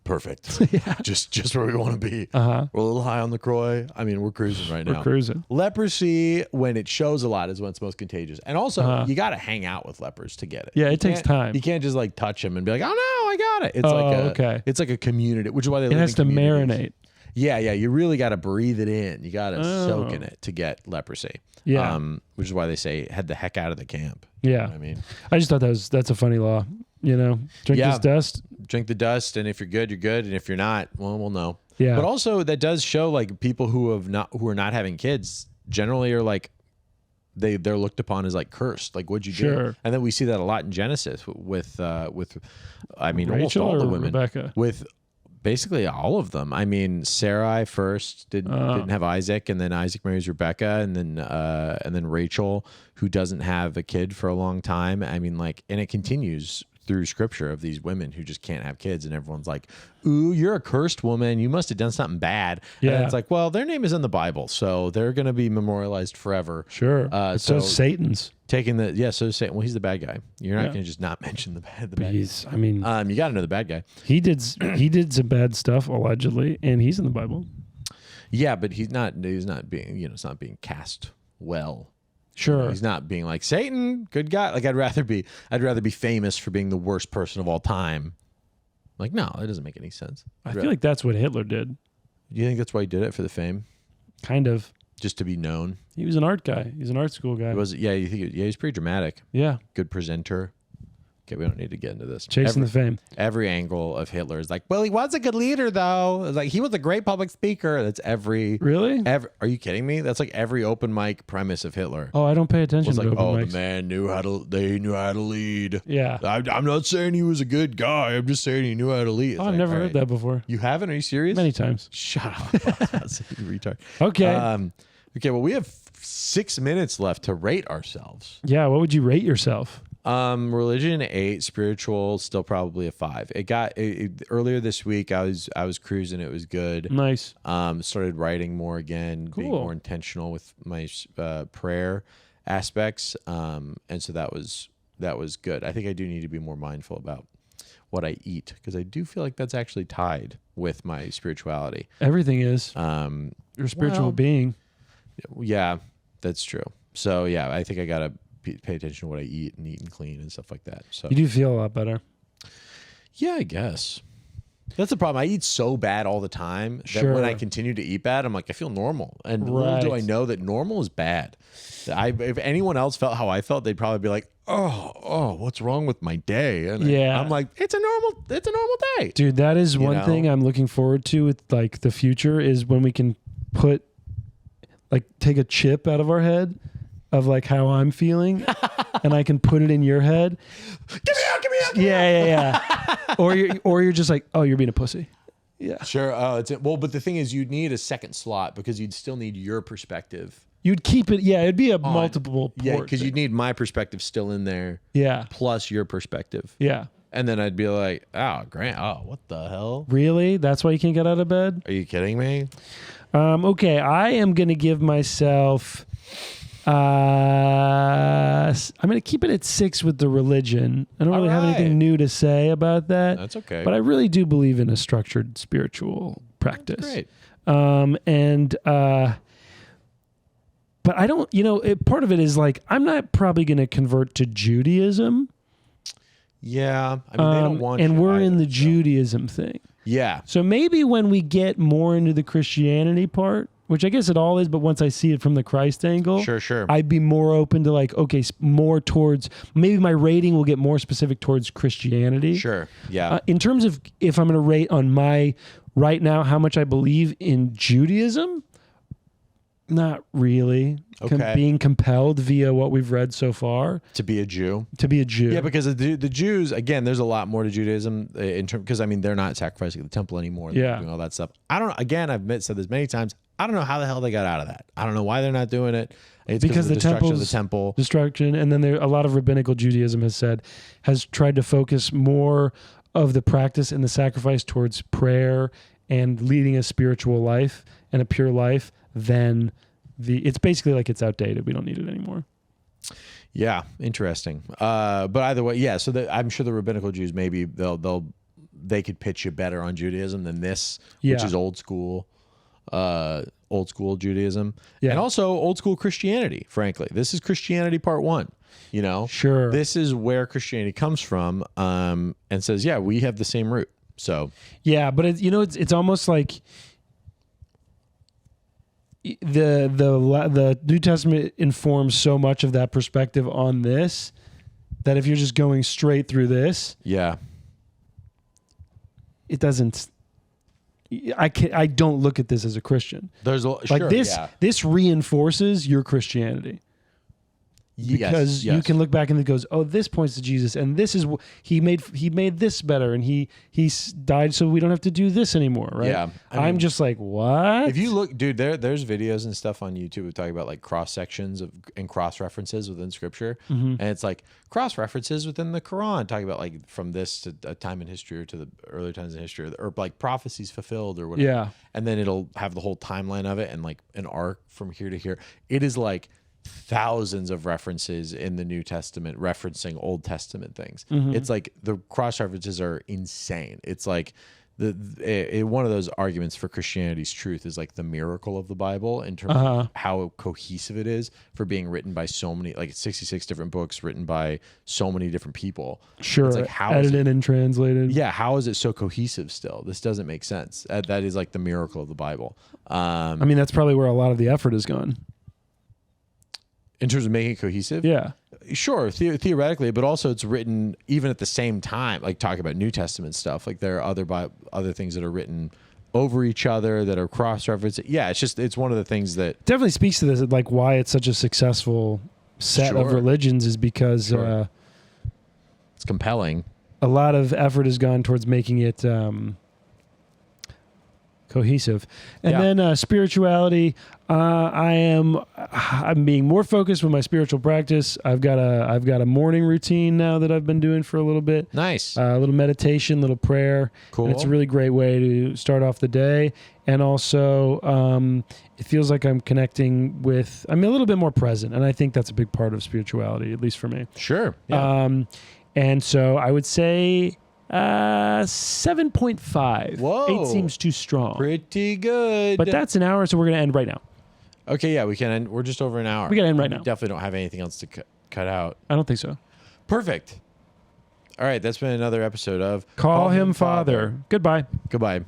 Perfect. Yeah. Just where we want to be. Uh-huh. We're a little high on the Croy. I mean, we're cruising right now. We're cruising. Leprosy, when it shows a lot, is when it's most contagious. And also, you got to hang out with lepers to get it. Yeah, it takes time. You can't just like touch them and be like, oh no, I got it. It's It's like a community, which is why they it has to marinate. Yeah. You really got to breathe it in. You got to soak in it to get leprosy. Yeah. Which is why they say head the heck out of the camp. Yeah. You know what I mean, I just thought that's a funny law. Drink this dust. Drink the dust, and if you're good, you're good, and if you're not, well, we'll know. Yeah. But also, that does show like people who are not having kids generally are like they're looked upon as like cursed. Like, what'd you do? And then we see that a lot in Genesis with I mean, almost Rachel all the or women, Rebecca? with basically all of them. I mean, Sarai first didn't have Isaac, and then Isaac marries Rebecca, and then Rachel, who doesn't have a kid for a long time. I mean, like, and it continues through scripture of these women who just can't have kids, and everyone's like, ooh, you're a cursed woman, you must have done something bad. Yeah. And it's like, well, their name is in the Bible, so they're going to be memorialized forever. Sure. So Satan's taking so Satan, well, he's the bad guy. You're not going to just not mention the bad guy. I mean, you got to know the bad guy. he did some bad stuff allegedly, and he's in the Bible. Yeah, but he's not being, it's not being cast well. Sure. He's not being like Satan, good guy. Like I'd rather be famous for being the worst person of all time. Like, no, that doesn't make any sense. I feel like that's what Hitler did. Do you think that's why he did it, for the fame? Kind of. Just to be known? He was an art guy. He's an art school guy. He's pretty dramatic. Yeah. Good presenter. Okay, we don't need to get into this. Chasing the fame. Every angle of Hitler is like, well, he was a good leader, though. It's like, he was a great public speaker. That's Really? Are you kidding me? That's like every open mic premise of Hitler. Oh, I don't pay attention to like, open mics. The man knew how to lead. Yeah. I'm not saying he was a good guy. I'm just saying he knew how to lead. Oh, I've never heard that before. You haven't? Are you serious? Many times. Shut up. You retard. Okay. Okay, well, we have 6 minutes left to rate ourselves. Yeah, what would you rate yourself? Religion 8, spiritual still probably a 5. Earlier this week. I was cruising. It was good. Nice. Started writing more again, being more intentional with my prayer aspects. And so that was good. I think I do need to be more mindful about what I eat, because I do feel like that's actually tied with my spirituality. Everything is. You're a spiritual being. Yeah, that's true. So yeah, I think I gotta pay attention to what I eat and eat and clean and stuff like that. So you do feel a lot better. Yeah, I guess. That's the problem. I eat so bad all the time that when I continue to eat bad, I'm like, I feel normal. And little do I know that normal is bad. If anyone else felt how I felt, they'd probably be like, oh, what's wrong with my day? And I'm like, it's a normal day. Dude, that is one thing I'm looking forward to with like the future, is when we can take a chip out of our head of like how I'm feeling and I can put it in your head. Give me out. Yeah. or you're just like, oh, you're being a pussy. Yeah. Sure. But the thing is, you'd need a second slot because you'd still need your perspective. You'd keep it. Yeah. It'd be a multiple port. Yeah. Because you'd need my perspective still in there. Yeah. Plus your perspective. Yeah. And then I'd be like, oh, Grant, what the hell? Really? That's why you can't get out of bed? Are you kidding me? Okay. I am going to give myself... I'm going to keep it at 6 with the religion. I don't really have anything new to say about that. That's okay. But I really do believe in a structured spiritual practice. That's great. But I don't, part of it is like, I'm not probably going to convert to Judaism. Yeah. I mean, they don't want and you we're either, in the Judaism thing. Yeah. So maybe when we get more into the Christianity part, which I guess it all is, but once I see it from the Christ angle, sure, I'd be more open to like, okay, more towards, maybe my rating will get more specific towards Christianity. Sure, yeah. In terms of if I'm going to rate on my, right now, how much I believe in Judaism, not really. Okay. Being compelled via what we've read so far. To be a Jew. Yeah, because the Jews, again, there's a lot more to Judaism because I mean, they're not sacrificing at the temple anymore. They're doing all that stuff. I don't know. Again, I've said this many times. I don't know how the hell they got out of that. I don't know why they're not doing it. It's because of the destruction of the temple. Destruction. And then a lot of rabbinical Judaism has tried to focus more of the practice and the sacrifice towards prayer and leading a spiritual life and a pure life than it's basically like it's outdated. We don't need it anymore. Yeah, interesting. But either way, yeah. So I'm sure the rabbinical Jews, maybe they could pitch you better on Judaism than this, which is old school Judaism, and also old school Christianity. Frankly, this is Christianity part 1. Sure. This is where Christianity comes from, and says, yeah, we have the same root. So yeah, but it's almost like the New Testament informs so much of that perspective on this that if you're just going straight through this, it doesn't. I don't look at this as a Christian. There's this reinforces your Christianity. Because you can look back and it goes, oh, this points to Jesus, and this is he made this better, and he died so we don't have to do this anymore, right? Yeah, I'm just like, what? If you look, dude, there's videos and stuff on YouTube talking about like cross sections and cross references within Scripture, and it's like cross references within the Quran, talking about like from this to a time in history or to the earlier times in history, or like prophecies fulfilled or whatever. Yeah, and then it'll have the whole timeline of it and like an arc from here to here. It is like thousands of references in the New Testament referencing Old Testament things. It's like the cross references are insane. It's like one of those arguments for Christianity's truth is like the miracle of the Bible in terms of how cohesive it is for being written by so many, like 66 different books written by so many different people. Sure. It's like, how edited and translated. Yeah. How is it so cohesive still? This doesn't make sense. That is like the miracle of the Bible. I mean, that's probably where a lot of the effort has gone. In terms of making it cohesive? Yeah. Sure, theoretically, but also it's written even at the same time, like talking about New Testament stuff. Like there are other things that are written over each other that are cross-referenced. Yeah, it's one of the things that definitely speaks to this, like why it's such a successful set of religions is because it's compelling. A lot of effort has gone towards making it cohesive. And then spirituality, I'm being more focused with my spiritual practice. I've got a morning routine now that I've been doing for a little bit. Nice. A little meditation, little prayer. Cool. And it's a really great way to start off the day. And also, it feels like I'm connecting with, I'm a little bit more present. And I think that's a big part of spirituality, at least for me. Sure. Yeah. And so I would say 7.5. Whoa. 8 seems too strong. Pretty good. But that's an hour, so we're going to end right now. Okay, yeah, we can end. We're just over an hour. We got to end right now. Definitely don't have anything else to cut out. I don't think so. Perfect. All right, that's been another episode of Call Him Father. Goodbye. Goodbye.